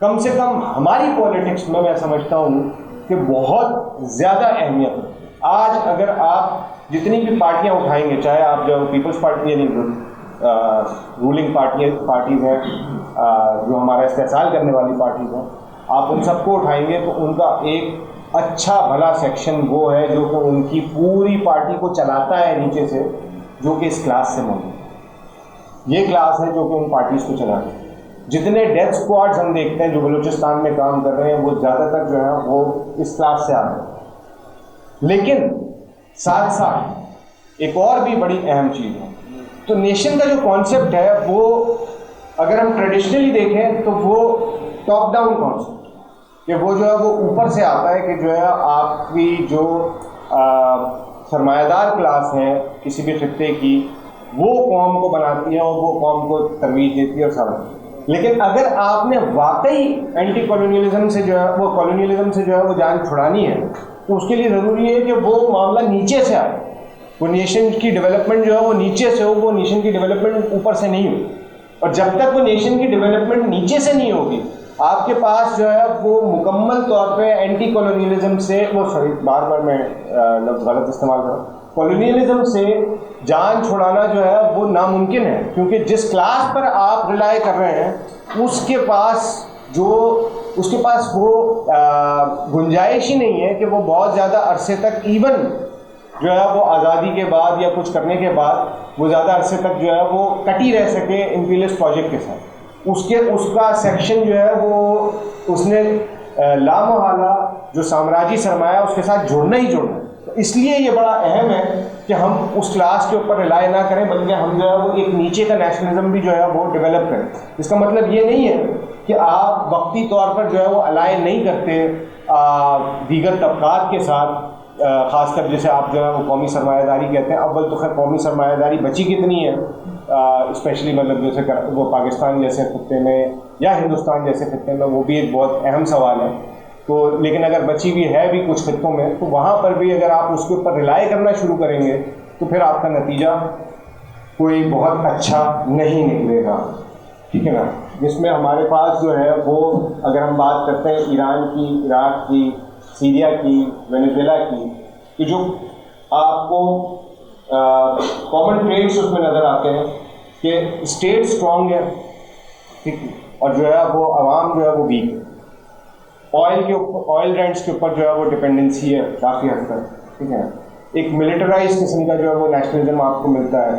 कम से कम हमारी पॉलिटिक्स में मैं समझता हूँ कि बहुत ज़्यादा अहमियत है। आज अगर आप जितनी भी पार्टियाँ उठाएंगे, चाहे आप जो पीपल्स पार्टी यानी रूलिंग पार्टीज़ हैं, जो हमारा इस्तेहसाल करने वाली पार्टीज़ हैं, आप उन सबको उठाएंगे तो उनका एक अच्छा भला सेक्शन वो है जो कि उनकी पूरी पार्टी को चलाता है नीचे से, जो कि इस क्लास से मौजूद है। ये क्लास है जो कि उन पार्टीज़ को चलाती है। जितने डेथ स्क्वाड्स हम देखते हैं जो बलूचिस्तान में काम कर रहे हैं, वो ज़्यादातर जो है वो इस क्लास से आते हैं। लेकिन साथ साथ एक और भी बड़ी अहम चीज़ है, तो नेशन का जो कॉन्सेप्ट है वो अगर हम ट्रेडिशनली देखें तो वो टॉप डाउन कॉन्सेप्ट, कि वो जो है वो ऊपर से आता है कि जो है आपकी जो सरमायादार क्लास है किसी भी खित्ते की, वो कौम को बनाती है और वो कौम को तरवीज देती है और सब। लेकिन अगर आपने वाकई एंटी कॉलोनियलिज्म से जो है वो कॉलोनियलिज्म से जो है वो जान छुड़ानी है, तो उसके लिए ज़रूरी है कि वो मामला नीचे से आए, वो नेशन की डेवलपमेंट जो है वो नीचे से हो, वो नेशन की डेवलपमेंट ऊपर से नहीं हो। और जब तक वो नेशन की डेवलपमेंट नीचे से नहीं होगी, आपके पास जो है वो मुकम्मल तौर पे एंटी कॉलोनियलिज्म से, वो सॉरी बार बार मैं लफ्ज़ गलत इस्तेमाल कर रहा हूँ, कॉलोनियलिज्म से जान छुड़ाना जो है वो नामुमकिन है, क्योंकि जिस क्लास पर आप रिलाई कर रहे हैं उसके पास वो गुंजाइश ही नहीं है कि वो बहुत ज़्यादा अरसे तक, इवन जो है वो आज़ादी के बाद या कुछ करने के बाद वो ज़्यादा अरसे तक जो है वो कटी रह सके इंपीरियलिस्ट प्रोजेक्ट के साथ। उसका सेक्शन जो है वो उसने लामहला जो साम्राज्य सरमाया उसके साथ जुड़ना ही जुड़ना है। तो इसलिए ये बड़ा अहम है कि हम उस क्लास के ऊपर रिलाई ना करें, बल्कि हम जो है वो एक नीचे का नेशनलिज्म भी जो है वो डेवलप करें। इसका मतलब ये नहीं है कि आप वक्ती तौर पर जो है वो अलाइन नहीं करते दीगर तबकात के साथ, ख़ासकर जैसे आप जो है वो कौमी सरमायादारी कहते हैं। अव्वल तो खैर कौमी सरमायादारी बची कितनी है, स्पेशली मतलब जैसे वो पाकिस्तान जैसे खित्ते में या हिंदुस्तान जैसे खित्ते में, वो भी एक बहुत अहम सवाल है। तो लेकिन अगर बची भी है भी कुछ खित्तों में, तो वहाँ पर भी अगर आप उसके ऊपर रिलाई करना शुरू करेंगे तो फिर आपका नतीजा कोई बहुत अच्छा नहीं निकलेगा, ठीक है ना। जिसमें हमारे पास जो है वो, अगर हम बात करते हैं ईरान की, इराक की, सीरिया की, वेनेजुएला की, तो जो आपको कॉमन ट्रेड्स उसमें नज़र आते हैं कि स्टेट स्ट्रॉन्ग है, ठीक है, और जो है वो आवाम जो है वो वीक है। ऑयल रेंट्स के ऊपर जो है वो डिपेंडेंसी है काफ़ी हद तक, ठीक है। एक मिलिटराइज किस्म का जो है वो नेशनलिज्म आपको मिलता है,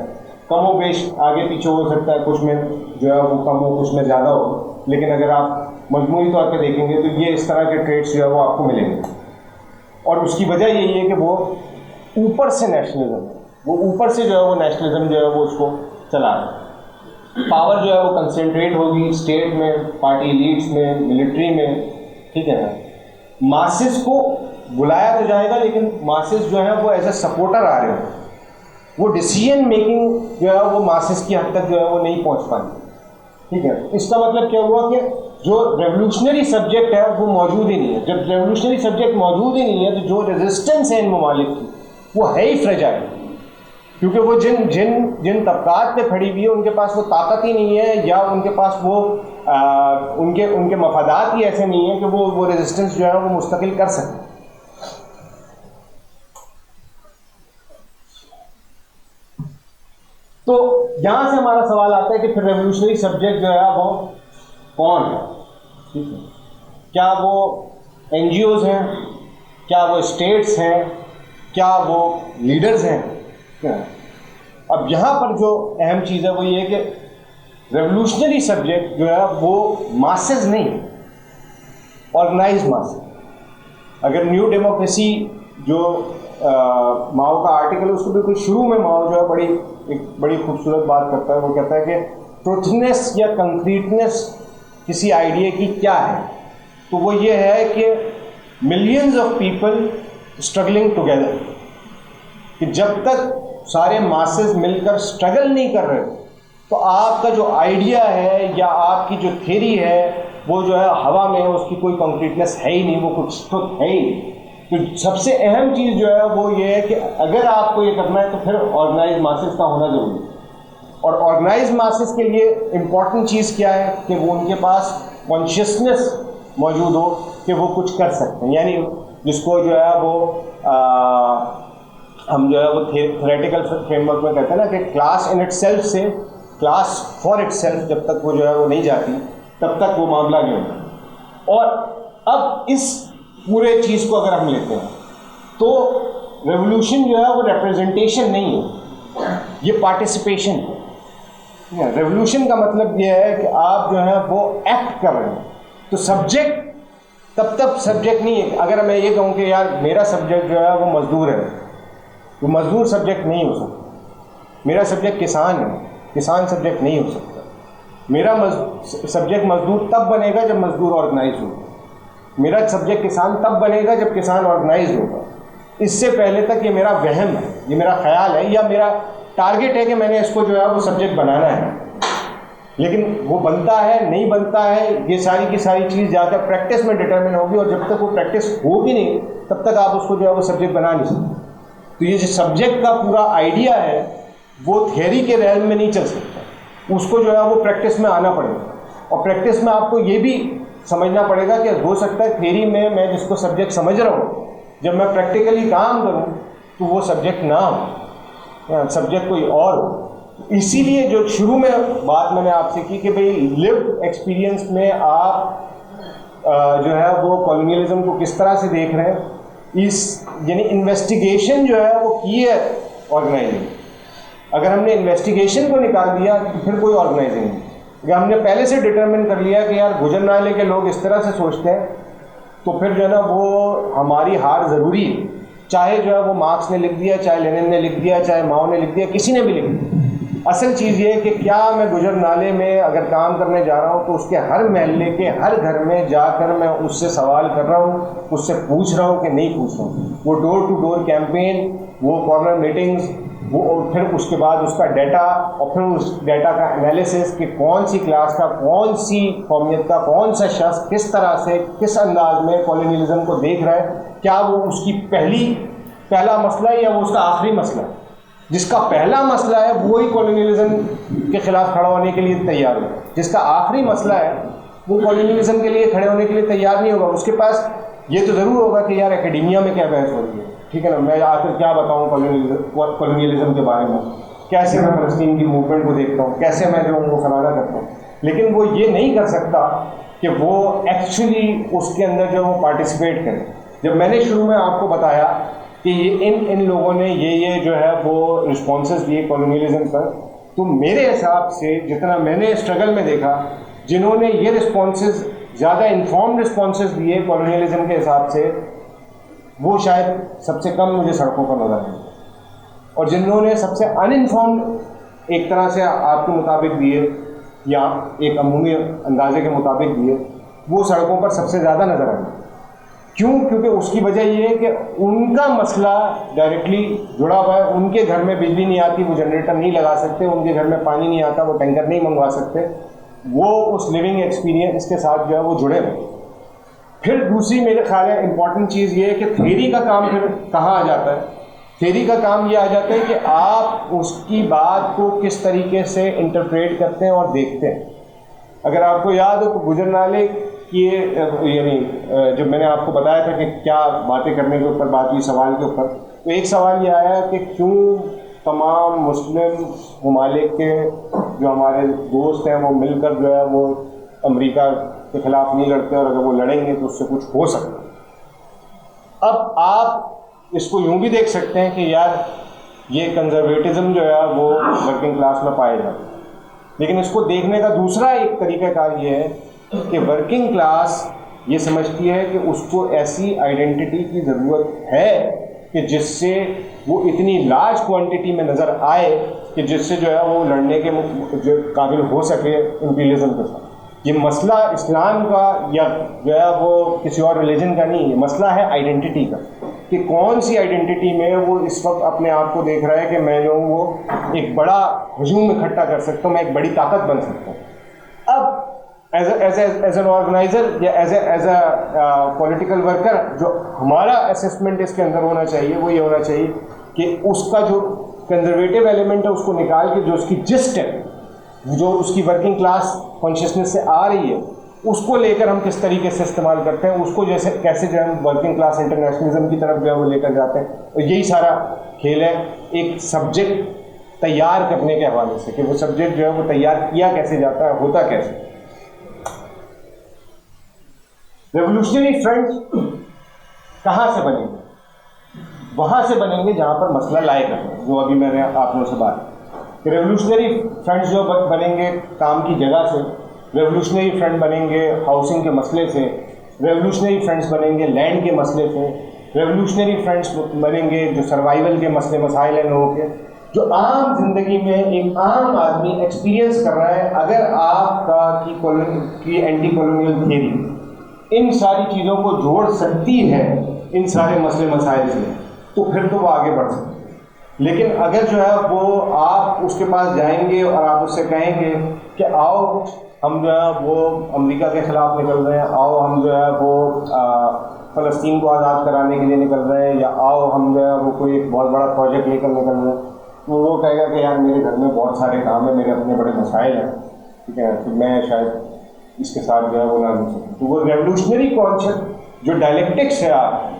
कमो बेश आगे पीछे हो सकता है, कुछ में जो है वो कम हो, कुछ में ज़्यादा हो, लेकिन अगर आप मजमूई तौर पे देखेंगे तो ये इस तरह के ट्रेड्स जो है वो आपको मिलेंगे। और उसकी वजह यही है कि वो ऊपर से नेशनलिज्म, वो ऊपर से जो है वो नेशनलिज्म जो है वो उसको चला रहा है। पावर जो है वो कंसंट्रेट होगी स्टेट में, पार्टी लीड्स में, मिलिट्री में, ठीक है ना। मासेस को बुलाया तो जाएगा, लेकिन मासेस जो है वो एज ए सपोर्टर आ रहे हैं, वो डिसीजन मेकिंग जो है वो मासेस की हद तक जो है वो नहीं पहुंच पाती, ठीक है। इसका मतलब क्या हुआ कि जो रेवोल्यूशनरी सब्जेक्ट है वो मौजूद ही नहीं है। जब रेवोल्यूशनरी सब्जेक्ट मौजूद ही नहीं है तो जो रेजिस्टेंस है इन ममालिक की वो है ही फ्रेजाइल, क्योंकि वो जिन तबकात पे खड़ी हुई है उनके पास वो ताकत ही नहीं है, या उनके पास वो उनके मफादात ही ऐसे नहीं है कि वो रेजिस्टेंस जो है वो मुस्तकिल कर सकें। तो यहाँ से हमारा सवाल आता है कि फिर रेवोल्यूशनरी सब्जेक्ट जो है वो कौन है, ठीक है। क्या वो NGOs हैं, क्या वो स्टेट्स हैं, क्या वो लीडर्स हैं, क्या? अब यहाँ पर जो अहम चीज़ है वो ये है कि रेवोल्यूशनरी सब्जेक्ट जो है वो मासेस नहीं, ऑर्गेनाइज्ड मासेस। अगर न्यू डेमोक्रेसी जो माओ का आर्टिकल है उसको बिल्कुल शुरू में माओ जो है एक बड़ी खूबसूरत बात करता है। वो कहता है कि ट्रुथनेस या कंक्रीटनेस किसी आइडिया की क्या है, तो वो ये है कि millions of people struggling together, कि जब तक सारे मासेस मिलकर स्ट्रगल नहीं कर रहे तो आपका जो आइडिया है या आपकी जो थ्योरी है वो जो है हवा में है, उसकी कोई कंक्रीटनेस है ही नहीं, वो कुछ तो है ही नहीं। तो सबसे अहम चीज़ जो है वो ये है कि अगर आपको ये करना है तो फिर ऑर्गेनाइज मासेस का होना ज़रूरी है। और ऑर्गेनाइज मासेस के लिए इम्पॉर्टेंट चीज़ क्या है कि वो उनके पास कॉन्शियसनेस मौजूद हो कि वो कुछ कर सकते हैं, यानी जिसको जो है वो हम जो है वो थ्योरेटिकल फ्रेमवर्क में कहते हैं ना कि क्लास इन इटसेल्फ से क्लास फॉर इटसेल्फ जब तक वो जो है वो नहीं जाती तब तक वो मामला नहीं होता। और अब इस पूरे चीज़ को अगर हम लेते हैं तो रेवोल्यूशन जो है वो रिप्रेजेंटेशन नहीं है, ये पार्टिसिपेशन है। रेवोल्यूशन का मतलब ये है कि आप जो है वो एक्ट कर रहे हैं, तो सब्जेक्ट तब सब्जेक्ट नहीं है। अगर मैं ये कहूँ कि यार मेरा सब्जेक्ट जो है वो मजदूर है, तो मजदूर सब्जेक्ट नहीं हो सकता। मेरा सब्जेक्ट किसान है, किसान सब्जेक्ट नहीं हो सकता। मेरा सब्जेक्ट मजदूर तब बनेगा जब मजदूर ऑर्गेनाइज होगा, मेरा सब्जेक्ट किसान तब बनेगा जब किसान ऑर्गेनाइज होगा। इससे पहले तक ये मेरा वहम है, ये मेरा ख्याल है, या मेरा टारगेट है कि मैंने इसको जो है वो सब्जेक्ट बनाना है, लेकिन वो बनता है नहीं बनता है ये सारी की सारी चीज़ जाकर प्रैक्टिस में डिटरमिन होगी, और जब तक वो प्रैक्टिस होगी नहीं तब तक आप उसको जो है वो सब्जेक्ट बना नहीं सकते। तो ये जो सब्जेक्ट का पूरा आइडिया है वो थियरी के रेल्म में नहीं चल सकता, उसको जो है वो प्रैक्टिस में आना पड़ेगा। और प्रैक्टिस में आपको ये भी समझना पड़ेगा कि हो सकता है थियरी में मैं जिसको सब्जेक्ट समझ रहा हूँ, जब मैं प्रैक्टिकली काम करूँ तो वो सब्जेक्ट ना हो, सब्जेक्ट कोई और हो। इसीलिए जो शुरू में बात मैंने आपसे की कि भाई लिव्ड एक्सपीरियंस में आप जो है वो कॉलोनियलिज्म को किस तरह से देख रहे हैं, इस यानी इन्वेस्टिगेशन जो है वो की है ऑर्गेनाइजिंग। अगर हमने इन्वेस्टिगेशन को निकाल दिया तो फिर कोई ऑर्गेनाइजिंग नहीं। अगर हमने पहले से डिटरमिन कर लिया कि यार गुजर नाले के लोग इस तरह से सोचते हैं, तो फिर जो है ना वो हमारी हार ज़रूरी है। चाहे जो है वो मार्क्स ने लिख दिया, चाहे लेनिन ने लिख दिया, चाहे माओ ने लिख दिया, किसी ने भी लिख दिया। असल चीज़ ये है कि क्या मैं गुजर नाले में अगर काम करने जा रहा हूँ तो उसके हर महल्ले के हर घर में जाकर मैं उससे सवाल कर रहा हूँ, उससे पूछ रहा हूँ कि नहीं पूछ रहा हूँ। वो डोर टू डोर कैंपेन, वो कॉर्नर मीटिंग्स, वो और फिर उसके बाद उसका डाटा, और फिर उस डाटा का एनालिसिस कि कौन सी क्लास का, कौन सी कौमियत का, कौन सा शख्स किस तरह से, किस अंदाज में कॉलोनियलिज्म को देख रहा है। क्या वो उसकी पहला मसला है या वो उसका आखिरी मसला है? जिसका पहला मसला है वही कॉलोनियलिज्म के खिलाफ खड़ा होने के लिए तैयार है, जिसका आखिरी मसला है वो कॉलोनियलिज्म के लिए खड़े होने के लिए तैयार नहीं होगा। उसके पास ये तो ज़रूर होगा कि यार एकेडेमिया में क्या बहस हो रही है, ठीक है ना, मैं आकर क्या बताऊँ कॉलोनियलिज्म के बारे में, कैसे मैं फ़लस्तीन की मूवमेंट को देखता हूँ, कैसे मैं जो वो फलाना करता हूँ। लेकिन वो ये नहीं कर सकता कि वो एक्चुअली उसके अंदर जो वो पार्टिसिपेट करे। जब मैंने शुरू में आपको बताया कि ये इन लोगों ने ये जो है वो रिस्पॉन्सेस दिए कॉलोनियलिज्म पर, तो मेरे हिसाब से जितना मैंने स्ट्रगल में देखा, जिन्होंने ये रिस्पॉन्सेस ज़्यादा इन्फॉर्म्ड रिस्पॉन्सेस दिए कॉलोनियलिज्म के हिसाब से, वो शायद सबसे कम मुझे सड़कों पर नजर आए, और जिन्होंने सबसे अनइन्फॉर्म्ड एक तरह से आपके मुताबिक दिए या एक अमूमी अंदाजे के मुताबिक दिए, वो सड़कों पर सबसे ज़्यादा नजर आए। क्यों? क्योंकि उसकी वजह ये है कि उनका मसला डायरेक्टली जुड़ा हुआ है। उनके घर में बिजली नहीं आती, वो जनरेटर नहीं लगा सकते, उनके घर में पानी नहीं आता, वो टैंकर नहीं मंगवा सकते, वो उस लिविंग एक्सपीरियंस के साथ जो है वो जुड़े हुए। फिर दूसरी मेरे ख्याल है इम्पॉर्टेंट चीज़ ये है कि थ्योरी का काम फिर कहाँ आ जाता है। थ्योरी का काम ये आ जाता है कि आप उसकी बात को किस तरीके से इंटरप्रेट करते हैं और देखते हैं। अगर आपको याद हो तो गुजर नाले कि यानी जब मैंने आपको बताया था कि क्या बातें करने के ऊपर बात हुई सवाल के ऊपर, तो एक सवाल ये आया कि क्यों तमाम मुस्लिम ममालिक के जो हमारे दोस्त हैं वो मिलकर जो है वो अमेरिका के ख़िलाफ़ नहीं लड़ते, और अगर वो लड़ेंगे तो उससे कुछ हो सकता है। अब आप इसको यूँ भी देख सकते हैं कि यार ये कंजर्वेटिज़म जो है वो वर्किंग क्लास में पाया जाता है, लेकिन इसको देखने का दूसरा एक तरीक़ाकार ये है कि वर्किंग क्लास ये समझती है कि उसको ऐसी आइडेंटिटी की ज़रूरत है कि जिससे वो इतनी लार्ज क्वांटिटी में नज़र आए कि जिससे जो है वो लड़ने के जो काबिल हो सके इंपीरियलिज्म के साथ। ये मसला इस्लाम का या जो है वो किसी और रिलीजन का नहीं है, मसला है आइडेंटिटी का, कि कौन सी आइडेंटिटी में वो इस वक्त अपने आप को देख रहा है कि मैं जो हूँ वो एक बड़ा हजूम इकट्ठा कर सकता हूँ, मैं एक बड़ी ताकत बन सकता हूँ। अब एज एन ऑर्गेनाइज़र या एज ए पॉलिटिकल वर्कर जो हमारा असेसमेंट इसके अंदर होना चाहिए वो ये होना चाहिए कि उसका जो कंजर्वेटिव एलिमेंट है उसको निकाल के जो उसकी जिस्ट है, जो उसकी वर्किंग क्लास कॉन्शियसनेस से आ रही है, उसको लेकर हम किस तरीके से इस्तेमाल करते हैं, उसको जैसे कैसे जो हम वर्किंग क्लास इंटरनेशनलिज्म की तरफ जो है वो लेकर जाते हैं। और यही सारा खेल है एक सब्जेक्ट तैयार करने के हवाले से, कि वो सब्जेक्ट जो है वो तैयार किया कैसे जाता है, होता कैसे। रेवोल्यूशनरी फ्रंट कहाँ से बनेंगे? वहाँ से बनेंगे जहाँ पर मसला लाएगा, जो अभी मैंने आप लोगों से बात की। रेवोल्यूशनरी फ्रंट्स जो बनेंगे काम की जगह से, रेवोल्यूशनरी फ्रंट बनेंगे हाउसिंग के मसले से, रेवोल्यूशनरी फ्रंट्स बनेंगे लैंड के मसले से, रेवोल्यूशनरी फ्रंट्स बनेंगे जो सर्वाइवल के मसले मसाइल हैं लोगों के, जो आम जिंदगी में एक आम आदमी एक्सपीरियंस कर रहा है। अगर आपका की एंटी कॉलोनियल थियरी इन सारी चीज़ों को जोड़ सकती है इन सारे मसले मसाइल से, तो फिर तो वो आगे बढ़ सकते हैं। लेकिन अगर जो है वो आप उसके पास जाएंगे और आप उससे कहेंगे कि आओ हम जो है वो अमेरिका के ख़िलाफ़ निकल रहे हैं, आओ हम जो है वो फ़लस्तीन को आज़ाद कराने के लिए निकल रहे हैं, या आओ हम जो है वो कोई एक बहुत बड़ा प्रोजेक्ट लेकर निकल रहे हैं, तो वो कहेगा कि यार मेरे घर में बहुत सारे काम है, मेरे अपने बड़े मसाइल हैं, ठीक है, तो मैं शायद इसके साथ जो है वो ना मिल सकूँ। तो वो रेवोल्यूशनरी कॉन्सेप्ट जो डायलेक्टिक्स है आप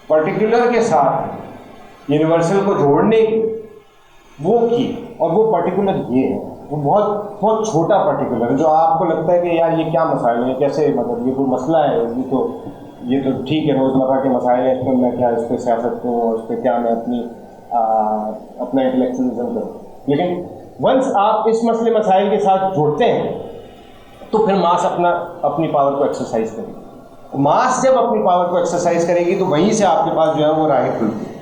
पर्टिकुलर के साथ यूनिवर्सल को जोड़ने की वो की, और वो पर्टिकुलर ये है, वो बहुत बहुत छोटा पर्टिकुलर जो आपको लगता है कि यार ये क्या मसाइल है, कैसे मतलब ये कोई मसला है, ये तो ठीक है रोज़मर्रा के मसाइल है, इस पर मैं क्या इस पर सियासत करूँ और इस पर क्या मैं अपना इंटेलेक्चुअलिज्म करूँ। लेकिन वंस आप इस मसले मसाइल के साथ जुड़ते हैं तो फिर मास अपनी पावर को एक्सरसाइज करेगी। मास जब अपनी पावर को एक्सरसाइज करेगी तो वहीं से आपके पास जो है वो राह खुलती है।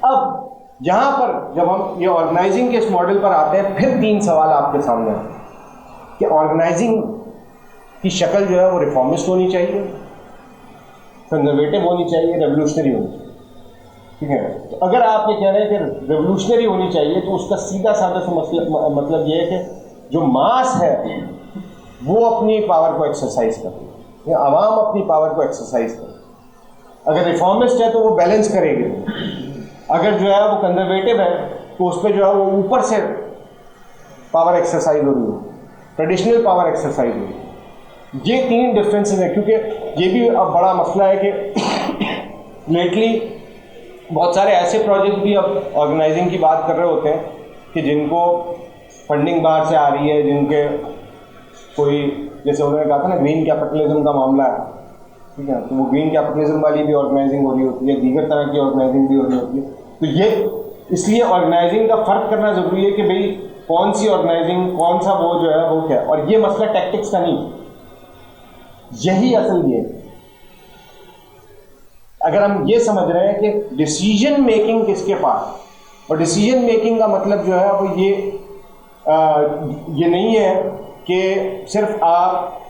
अब यहाँ पर जब हम ये ऑर्गेनाइजिंग के इस मॉडल पर आते हैं, फिर 3 सवाल आपके सामने आते हैं कि ऑर्गेनाइजिंग की शक्ल जो है वो रिफॉर्मिस्ट होनी चाहिए, कंजर्वेटिव होनी चाहिए, रेवोल्यूशनरी होनी चाहिए। ठीक है, तो अगर आप ये कह रहे हैं कि रेवोल्यूशनरी होनी चाहिए तो उसका सीधा साधा सा मतलब ये है कि जो मास है वो अपनी पावर को एक्सरसाइज करे, या आवाम अपनी पावर को एक्सरसाइज करे। अगर रिफॉर्मिस्ट है तो वो बैलेंस करेगी, अगर जो है वो कंजर्वेटिव है तो उस पर जो है वो ऊपर से पावर एक्सरसाइज हो रही है, ट्रेडिशनल पावर एक्सरसाइज हो रही है। ये 3 डिफरेंसेस हैं, क्योंकि ये भी अब बड़ा मसला है कि लेटली बहुत सारे ऐसे प्रोजेक्ट भी अब ऑर्गेनाइजिंग की बात कर रहे होते हैं कि जिनको फंडिंग बाहर से आ रही है, जिनके कोई जैसे उन्होंने कहा था ना ग्रीन कैपिटलिज्म का मामला है, ठीक है, तो वो ग्रीन कैपिटलिज्म वाली भी ऑर्गेनाइजिंग हो रही होती है, दीगर तरह की ऑर्गेनाइजिंग भी हो रही होती है। तो ये इसलिए ऑर्गेनाइजिंग का फ़र्क करना ज़रूरी है कि भाई कौन सी ऑर्गेनाइजिंग, कौन सा वो जो है वो क्या है। और ये मसला टैक्टिक्स का नहीं, यही असल ये अगर हम ये समझ रहे हैं कि डिसीजन मेकिंग किसके पास, और डिसीजन मेकिंग का मतलब जो है वो ये नहीं है कि सिर्फ आप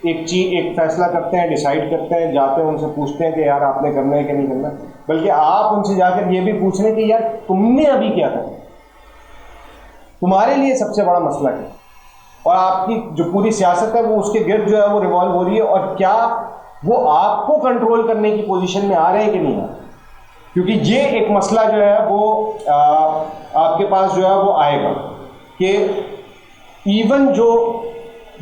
एक फैसला करते हैं, डिसाइड करते हैं, जाते हैं उनसे पूछते हैं कि यार आपने करना है कि नहीं करना, बल्कि आप उनसे जाकर ये भी पूछ रहे हैं कि यार तुमने अभी क्या करना, तुम्हारे लिए सबसे बड़ा मसला क्या, और आपकी जो पूरी सियासत है वो उसके गिर्द जो है वो रिवॉल्व हो रही है, और क्या वो आपको कंट्रोल करने की पोजीशन में आ रहे हैं कि नहीं आ रहे। क्योंकि ये एक मसला जो है वो आपके पास जो है वो आएगा कि इवन जो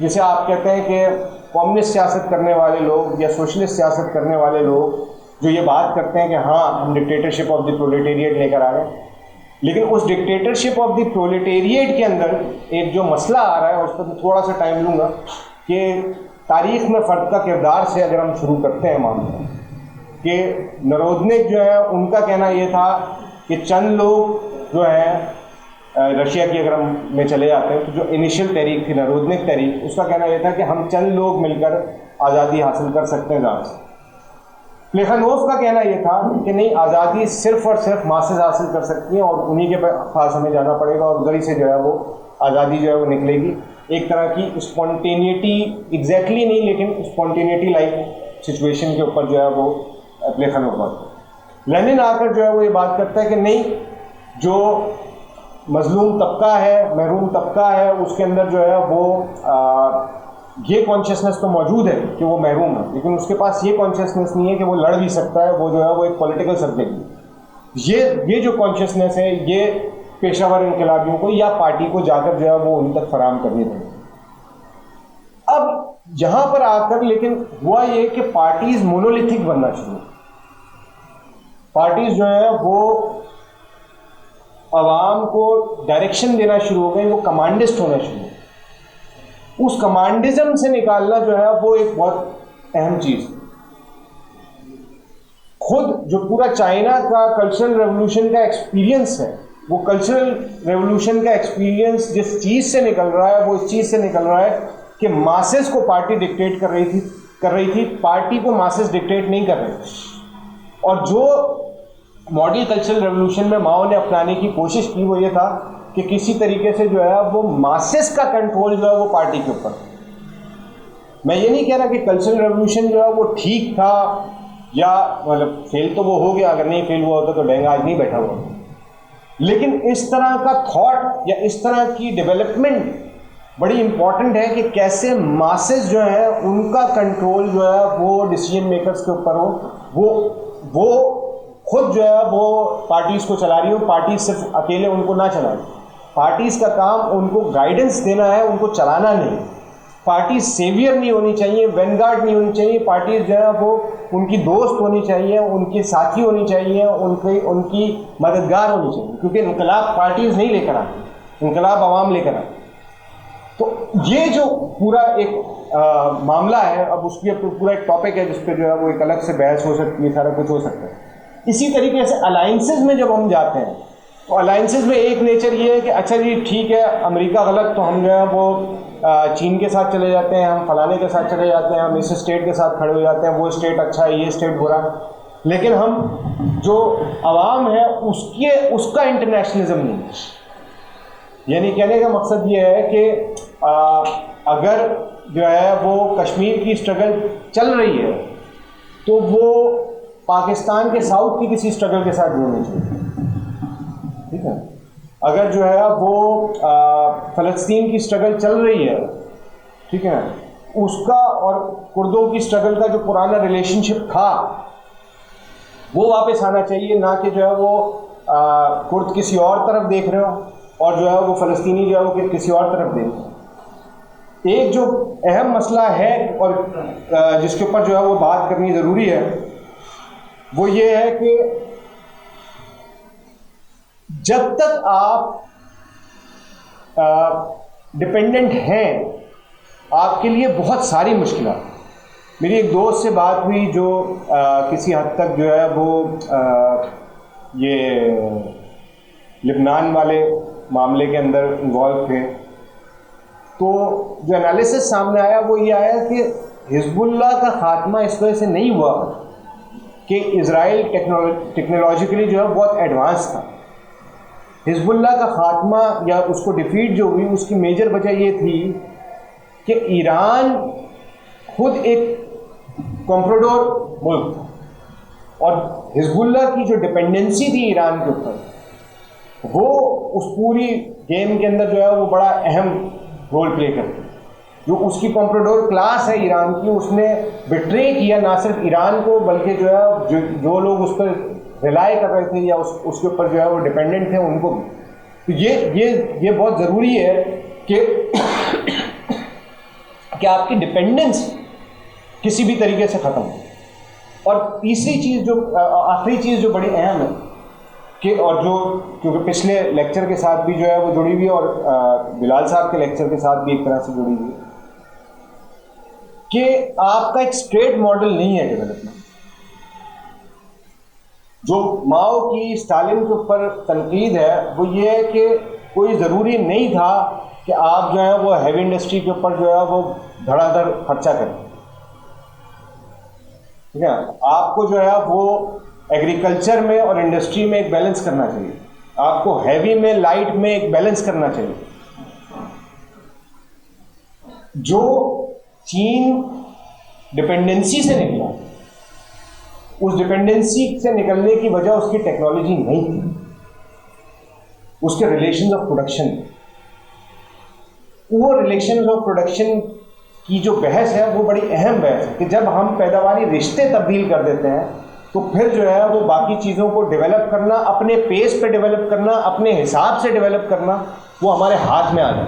जिसे आप कहते हैं कि कम्युनिस्ट सियासत करने वाले लोग या सोशलिस्ट सियासत करने वाले लोग जो ये बात करते हैं कि हाँ हम डिक्टेटरशिप ऑफ द प्रोलेटेरिएट लेकर आ गए, लेकिन उस डिक्टेटरशिप ऑफ द प्रोलेटेरिएट के अंदर एक जो मसला आ रहा है उस पर मैं थोड़ा सा टाइम लूँगा कि तारीख में फ़र्द का किरदार से अगर हम शुरू करते हैं मामला कि नरोदनिक जो है उनका कहना ये था कि चंद लोग जो है रशिया की अगर हम में चले जाते हैं तो जो इनिशियल तहरीक थी नरोदनिक तहरीक, उसका कहना यह था कि हम चंद लोग मिलकर आज़ादी हासिल कर सकते हैं ज़्यादा से। प्लेखानोव का कहना यह था कि नहीं, आज़ादी सिर्फ और सिर्फ मासेस हासिल कर सकती हैं और उन्हीं के पास हमें जाना पड़ेगा और उधर ही से जो है वो आज़ादी जो है वो निकलेगी। एक तरह की स्पॉन्टेनिटी, एग्जैक्टली नहीं लेकिन स्पॉन्टेनिटी लाइक सिचुएशन के ऊपर जो है वो प्लेखानोव बात। लेनिन आकर जो है वो ये बात करता है कि नहीं, जो मजलूम तबका है, महरूम तबका है, उसके अंदर जो है वो ये कॉन्शियसनेस तो मौजूद है कि वो महरूम है, लेकिन उसके पास ये कॉन्शियसनेस नहीं है कि वो लड़ भी सकता है, वो जो है वो एक पॉलिटिकल सब्जेक्ट है। ये जो कॉन्शियसनेस है ये पेशावर इनकलाबियों को या पार्टी को जाकर जो है वो उन तक फराहम करनी पड़ेगी। अब यहाँ पर आकर लेकिन हुआ ये कि पार्टीज मोनोलिथिक बनना शुरू, पार्टीज जो है वो आवाम को डायरेक्शन देना शुरू हो गई, वो कमांडिस्ट होना शुरू हो। उस कमांडिज्म से निकालना जो है वो एक बहुत अहम चीज़। खुद जो पूरा चाइना का कल्चरल रेवोल्यूशन का एक्सपीरियंस है, वो कल्चरल रेवोल्यूशन का एक्सपीरियंस जिस चीज़ से निकल रहा है वो इस चीज़ से निकल रहा है कि मासेस को पार्टी डिक्टेट कर रही थी, पार्टी को मासेस डिक्टेट नहीं कर रहे थे। और जो मॉडल कल्चरल रेवोल्यूशन में माओ ने अपनाने की कोशिश की वो ये था कि किसी तरीके से जो है वो मासेस का कंट्रोल जो है वो पार्टी के ऊपर। मैं ये नहीं कह रहा कि कल्चरल रेवोल्यूशन जो है वो ठीक था या मतलब फेल तो वो हो गया, अगर नहीं फेल हुआ होता तो डेंगा आज नहीं बैठा हुआ, लेकिन इस तरह का थॉट या इस तरह की डेवलपमेंट बड़ी इंपॉर्टेंट है कि कैसे मासेस जो है उनका कंट्रोल जो है वो डिसीजन मेकर्स के ऊपर हो। वो खुद जो है वो पार्टीज़ को चला रही हो, पार्टी सिर्फ अकेले उनको ना चलाए, पार्टीज़ का काम उनको गाइडेंस देना है, उनको चलाना नहीं। पार्टी सेवियर नहीं होनी चाहिए, वैनगार्ड नहीं होनी चाहिए। पार्टी जो है वो उनकी दोस्त होनी चाहिए, उनके साथी होनी चाहिए, उनकी मददगार होनी चाहिए, क्योंकि इनकलाब पार्टीज नहीं लेकर आती, इनकलाब आवाम लेकर आती। तो ये जो पूरा एक मामला है, अब उसकी पूरा एक टॉपिक है जिस पर जो है वो एक अलग से बहस हो सकती है, सारा कुछ हो सकता है। इसी तरीके से अलाइंसेस में जब हम जाते हैं तो अलाइंसेस में एक नेचर ये है कि अच्छा जी ठीक है, अमेरिका गलत तो हम जो है वो चीन के साथ चले जाते हैं, हम फलाने के साथ चले जाते हैं, हम इस स्टेट के साथ खड़े हो जाते हैं, वो स्टेट अच्छा है, ये स्टेट बुरा। लेकिन हम जो अवाम है उसका इंटरनेशनलिज्म नहीं है। यानी कहने का मकसद ये है कि अगर जो है वो कश्मीर की स्ट्रगल चल रही है तो वो पाकिस्तान के साउथ की किसी स्ट्रगल के साथ जुड़नी चाहिए, ठीक है। अगर जो है वो फ़लस्तीन की स्ट्रगल चल रही है, ठीक है, उसका और कुर्दों की स्ट्रगल का जो पुराना रिलेशनशिप था वो वापस आना चाहिए, ना कि जो है वो कुर्द किसी और तरफ देख रहे हो और जो है वो फ़लस्तीनी जो है वो किसी और तरफ देख रहे हो। एक जो अहम मसला है और जिसके ऊपर जो है वो बात करनी ज़रूरी है वो ये है कि जब तक आप डिपेंडेंट हैं आपके लिए बहुत सारी मुश्किलात। मेरी एक दोस्त से बात हुई जो किसी हद तक जो है वो ये लिबनान वाले मामले के अंदर इन्वॉल्व थे। तो जो एनालिसिस सामने आया वो ये आया कि हिजबुल्लाह का खात्मा इस वजह से नहीं हुआ कि इज़राइल टेक्नोलॉजिकली जो है बहुत एडवांस था। हिजबुल्लाह का खात्मा या उसको डिफीट जो हुई उसकी मेजर वजह ये थी कि ईरान खुद एक कॉम्प्रोडोर मुल्क था और हिजबुल्लाह की जो डिपेंडेंसी थी ईरान के ऊपर वो उस पूरी गेम के अंदर जो है वो बड़ा अहम रोल प्ले करती है। जो उसकी कॉम्प्रोडोर क्लास है ईरान की, उसने बिट्रे किया ना सिर्फ ईरान को बल्कि जो है जो लोग उस पर रिलाई कर रहे थे या उसके ऊपर जो है वो डिपेंडेंट थे उनको भी। तो ये बहुत ज़रूरी है कि आपकी डिपेंडेंस किसी भी तरीके से ख़त्म हो। और तीसरी चीज़ जो आखिरी चीज़ जो बड़ी अहम है कि और जो क्योंकि पिछले लेक्चर के साथ भी जो है वो जुड़ी हुई है और बिलाल साहब के लेक्चर के साथ भी एक तरह से जुड़ी हुई है कि आपका एक स्ट्रेट मॉडल नहीं है डेवलपमेंट। जो माओ की स्टालिन के ऊपर तनकीद है वो ये है कि कोई ज़रूरी नहीं था कि आप जो है वो हैवी इंडस्ट्री के ऊपर जो है वो धड़ाधड़ खर्चा करें, ठीक है। आपको जो है वो एग्रीकल्चर में और इंडस्ट्री में एक बैलेंस करना चाहिए, आपको हैवी में लाइट में एक बैलेंस करना चाहिए। जो चीन डिपेंडेंसी से निकला, उस डिपेंडेंसी से निकलने की वजह उसकी टेक्नोलॉजी नहीं थी, उसके रिलेशंस ऑफ प्रोडक्शन। वो रिलेशंस ऑफ प्रोडक्शन की जो बहस है वो बड़ी अहम बहस है कि जब हम पैदावारी रिश्ते तब्दील कर देते हैं तो फिर जो है वो बाकी चीज़ों को डेवलप करना, अपने पेस पे डेवलप करना, अपने हिसाब से डेवलप करना वो हमारे हाथ में आ जाए।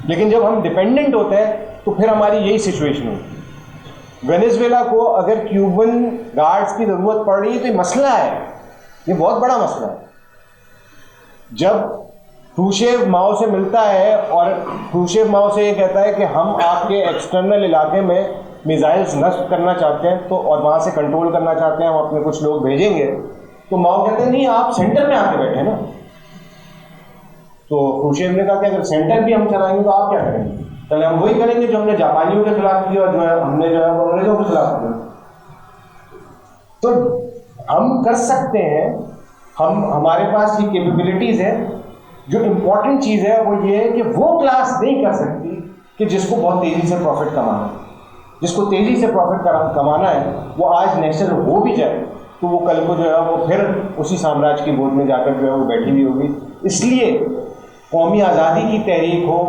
लेकिन जब हम डिपेंडेंट होते हैं तो फिर हमारी यही सिचुएशन होती है। वेनेजुएला को अगर क्यूबन गार्ड्स की ज़रूरत पड़ रही है तो ये मसला है, ये बहुत बड़ा मसला है। जब ख्रूश्चेव माओ से मिलता है और ख्रूश्चेव माओ से ये कहता है कि हम आपके एक्सटर्नल इलाके में मिसाइल्स नष्ट करना चाहते हैं तो और वहाँ से कंट्रोल करना चाहते हैं, हम अपने कुछ लोग भेजेंगे, तो माओ कहते हैं नहीं आप सेंटर में आके बैठे ना। तो ख्रूश्चेव ने कहा कि अगर सेंटर भी हम चलाएंगे तो आप क्या करेंगे? चले हम वही करेंगे जो हमने जापानियों के खिलाफ किया और जो है हमने जो है वो अंग्रेजों के खिलाफ किया। तो हम कर सकते हैं, हमारे पास ये कैपेबिलिटीज़ है। जो इम्पोर्टेंट चीज़ है वो ये है कि वो क्लास नहीं कर सकती कि जिसको बहुत तेज़ी से प्रॉफिट कमाना है। जिसको तेज़ी से प्रॉफिट कमाना है वो आज नेशनल हो भी जाए तो वो कल को जो है वो फिर उसी साम्राज्य की गोद में जाकर जो है वो बैठी हुई होगी। इसलिए कौमी आज़ादी की तहरीक हो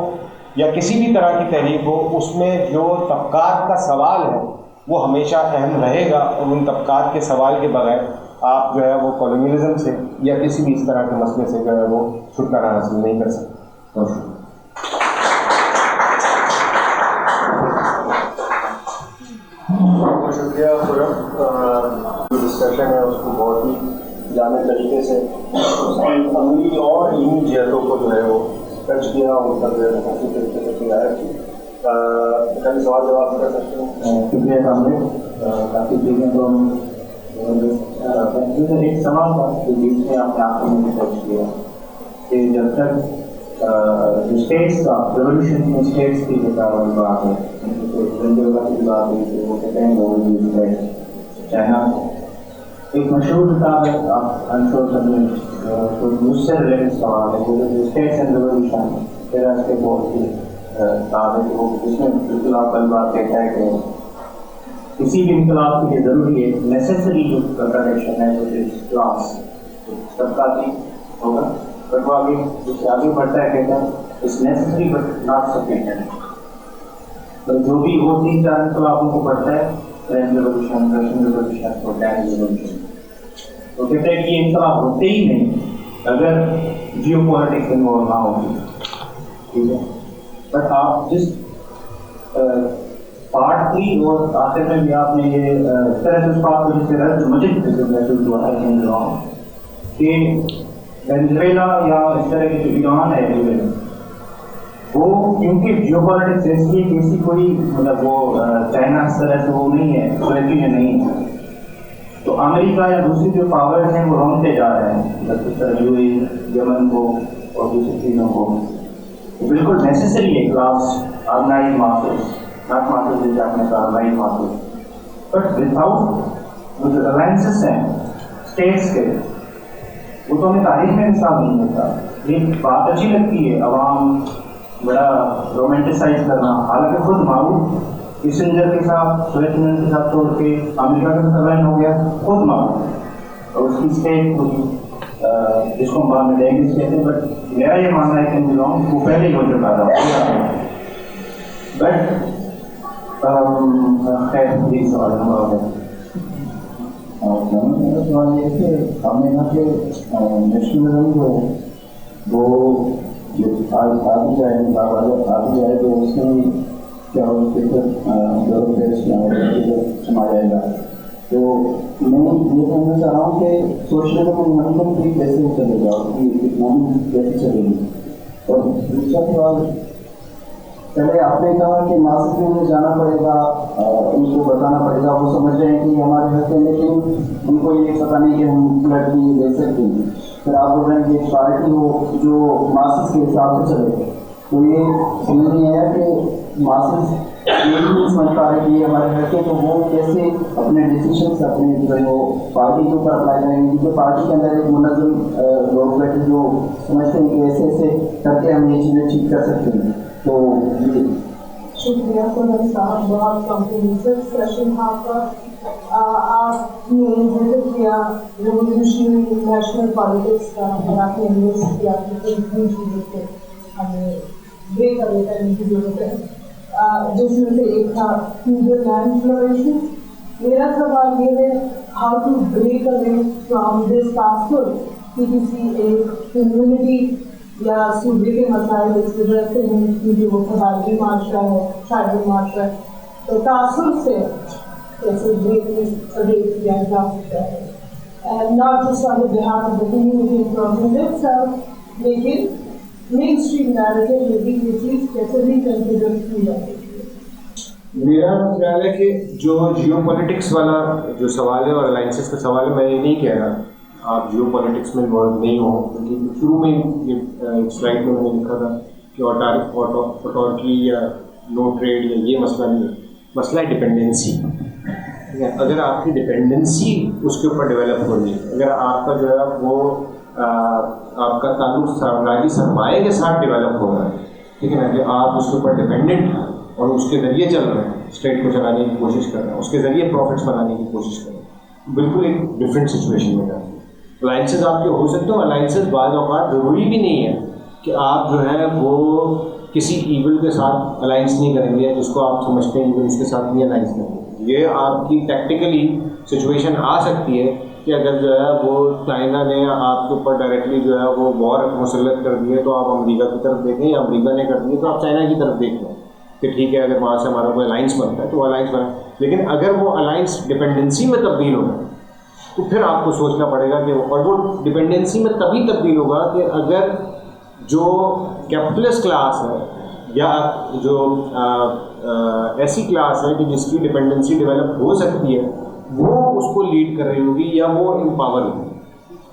या किसी भी तरह की तहरीक हो, उसमें जो तबकात का सवाल है वो हमेशा अहम रहेगा और उन तबकात के सवाल के बगैर आप जो है वो कॉलोनियलिज्म से या किसी भी इस तरह के मसले से जो है वो छुटकारा हासिल नहीं कर सकते। शुक्रिया खुरम। जो डिस्कशन है उसको बहुत ही जाने तरीके से उसकी अमली और इन्हीं जिहतों को जो है वो टच किया, उनका जो है अच्छी तरीके से खिलाया कि कई सवाल जवाब कर सकते हैं। शुक्रिया सामने काफ़ी चीज़ें तो हम एक सवाल था कि बीच में आपने आपको मैंने टच किया कि जब तक जो स्टेट्स का रेवोल्यूशन में स्टेट्स की जो बात है की बात है वो कहते हैं चाइना एक मशहूर किताब है, आप अंशों सबने उससे रिलेटेड सवाल है वो जो स्टेट्स एंड रेवोल्यूशन तेरह के बहुत की किताब है वो जिसमें बिल्कुल आप कल बात कहता है कि किसी भी इंकलाब के लिए ज़रूरी है नेसेसरी जो कंट्राडिक्शन है जो क्लास सबका भी होगा, बट वो आगे जिससे आगे बढ़ता है कहता है it's necessary but not sufficient. तो जो भी वो तीन चार इंकलाबों को बढ़ता है फ्रेंच रेवोल्यूशन, रशियन रेवोल्यूशन और डैनिश रेवोल्यूशन, तो कहते हैं कि इंकलाब होते ही नहीं अगर जियो पॉलिटिक्स इन्वॉल्व ना होगी, ठीक है। बट आप जिस पार्ट 3 और आखिर में भी आपने ये इस तरह से बात को जिससे रद्द मुझे महसूस हुआ है कि वेनेजुएला या इस तरह के जो ईरान है वो क्योंकि जियोपॉलिटिक्स ऐसी है कि ऐसी कोई मतलब वो चाइना इस तरह से वो नहीं है, सोवियत यूनियन नहीं है, तो अमेरिका या दूसरी जो पावर्स हैं वो रोकते जा रहे हैं मतलब इस तरह यूएई, यमन को और दूसरी चीज़ों को। तो बिल्कुल नेसेसरी है class organise market, not market जैसे आपने कहा ऑर्गेनाइज मार्केट, बट विदाउट जो अलायंसेस हैं स्टेट्स के वो तो हमें तारीख में मिसाल नहीं होता। ये बात अच्छी लगती है आवाम बड़ा रोमांटिसाइज करना, हालांकि खुद मारू किसिंजर के साथ सोवियत यूनियन के साथ तोड़ के अमेरिका के साथ अलाइन हो गया, खुद मारू और उसकी स्टेट पूरी जिसको हम बाद में देंगे कहते हैं, बट मेरा ये मानना है कि वो पहले ही हो चुका था। बट खैर यही सवाल हमारा सवाल ये कि हमने यहाँ के नेशनलिज्म जो वो जो आगे जाए तो उसमें क्या हो समा जाएगा। तो मैं ये कहना चाह रहा हूँ कि सोशलिज्म और मॉडर्निज्म भी कैसे चलेगा, उसकी इकोनॉमी कैसे चलेगी। और दूसरा सवाल, पहले आपने कहा कि मास्क में जाना पड़ेगा, उनको बताना पड़ेगा, वो समझ रहे हैं कि हमारे हक है, लेकिन उनको ये पता नहीं कि हम लड़की ले सकते हैं। फिर आप बोल रहे हैं कि पार्टी हो जो मास्क के हिसाब से चले, तो ये समझ नहीं आया कि मास्क ये भी नहीं समझ पा रहे कि ये हमारे हक है, तो वो कैसे अपने डिसीजन अपने जो है वो पार्टी के ऊपर अप्लाई करेंगे, क्योंकि पार्टी के अंदर एक मुनज़्ज़म लोग बैठे जो समझते हैं कि ऐसे ऐसे करके हम ये चीज़ें ठीक कर सकते हैं। तो शुक्रिया खुरम साहब, बहुत कॉम्प्रिहेंसिव सेशन था आपका। आपने जिक्र किया रेवोल्यूशनरी नेशनल पॉलिटिक्स का और आपने लिस्ट किया कि किन चीज़ों से हमें ब्रेक अवे करने की जरूरत है, जिसमें से एक था फ्यूडल लैंड फ्लोरिशिंग। मेरा सवाल ये है, how to break away from this castle कि किसी एक कम्युनिटी या सूबे के मसाइल इस वजह से हैं कि जो कबायली माशरा है, ट्राइबल माशरा है, तो तासुर से कैसे ब्रेक किया जा सकता है, not just on the behalf of the community problem itself, लेकिन मेन स्ट्रीम नैरेटिव में भी ये चीज़ कैसे रिकंसिडर की जाती है। मेरा ख्याल है कि जो जियोपॉलिटिक्स वाला जो सवाल है और अलायंसेस का सवाल है, मैं ये नहीं कह रहा आप जियो पॉलिटिक्स में इन्वॉल्व नहीं हो, क्योंकि शुरू में ये एक स्लाइड में मैंने लिखा था कि ऑटॉरिटी या नो ट्रेड या ये मसला नहीं है, मसला है डिपेंडेंसी। अगर आपकी डिपेंडेंसी उसके ऊपर डेवलप हो रही है, अगर आपका जो है वो आपका ताल्लुक साम्राज्य सरमाए के साथ डेवलप हो रहा है, ठीक है ना, कि आप उसके ऊपर डिपेंडेंट और उसके ज़रिए चल रहे हैं, स्टेट को चलाने की कोशिश कर रहे हैं, उसके ज़रिए प्रॉफिट्स बनाने की कोशिश कर रहे हैं, बिल्कुल एक डिफरेंट सिचुएशन में जाती है। अलाइंसेज आपके हो सकते हो, अलाइंसेज बाद औक़ात ज़रूरी भी नहीं है कि आप जो है वो किसी ईवल के साथ अलाइंस नहीं करेंगे, जिसको आप समझते हैं ईवल उसके साथ नहीं अलाइंस करेंगे। ये आपकी टैक्टिकली सिचुएशन आ सकती है कि अगर जो है वो चाइना ने आपके ऊपर डायरेक्टली जो है वो वॉर मुसल्लत कर दी है तो आप अमेरिका की तरफ देखें, या अमेरिका ने कर दी है तो आप चाइना की तरफ देख लें। कि ठीक है अगर वहाँ से हमारा कोई अलाइंस बनता है तो वो अलाइंस बना, लेकिन अगर वो अलाइंस डिपेंडेंसी में तब्दील होगा तो फिर आपको सोचना पड़ेगा कि और वो डिपेंडेंसी में तभी तब्दील होगा कि अगर जो कैपिटलिस्ट क्लास है या जो ऐसी क्लास है कि जिसकी डिपेंडेंसी डेवलप हो सकती है वो उसको लीड कर रही होगी या वो एम्पावर होगी,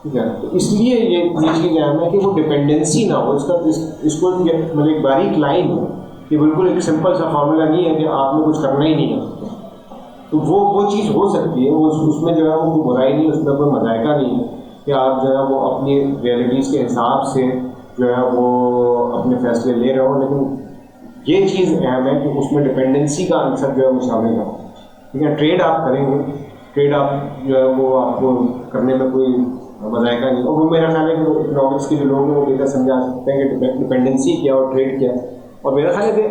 ठीक है। तो इसलिए ये चीज़ अहम है कि वो डिपेंडेंसी ना हो। इसको मतलब एक बारीक लाइन है कि बिल्कुल एक सिंपल सा फार्मूला नहीं है कि आपने कुछ करना ही नहीं है, तो वो चीज़ हो सकती है, वो उसमें जो है वो कोई बुराई नहीं, उसमें कोई मजायका नहीं है कि आप जो है वो अपनी रियलिटीज़ के हिसाब से जो है वो अपने फैसले ले रहे हो, लेकिन ये चीज़ अहम है कि उसमें डिपेंडेंसी का आंसर जो है वो शामिल हो, ठीक है। ट्रेड आप करेंगे, ट्रेड आप जो है वो आपको करने में कोई मजायका नहीं, और वो मेरा ख्याल है कि इकोनॉमिक्स के जो लोग हैं वो बेहतर समझा सकते हैं कि डिपेंडेंसी क्या और ट्रेड क्या है। और मेरा ख्याल है कि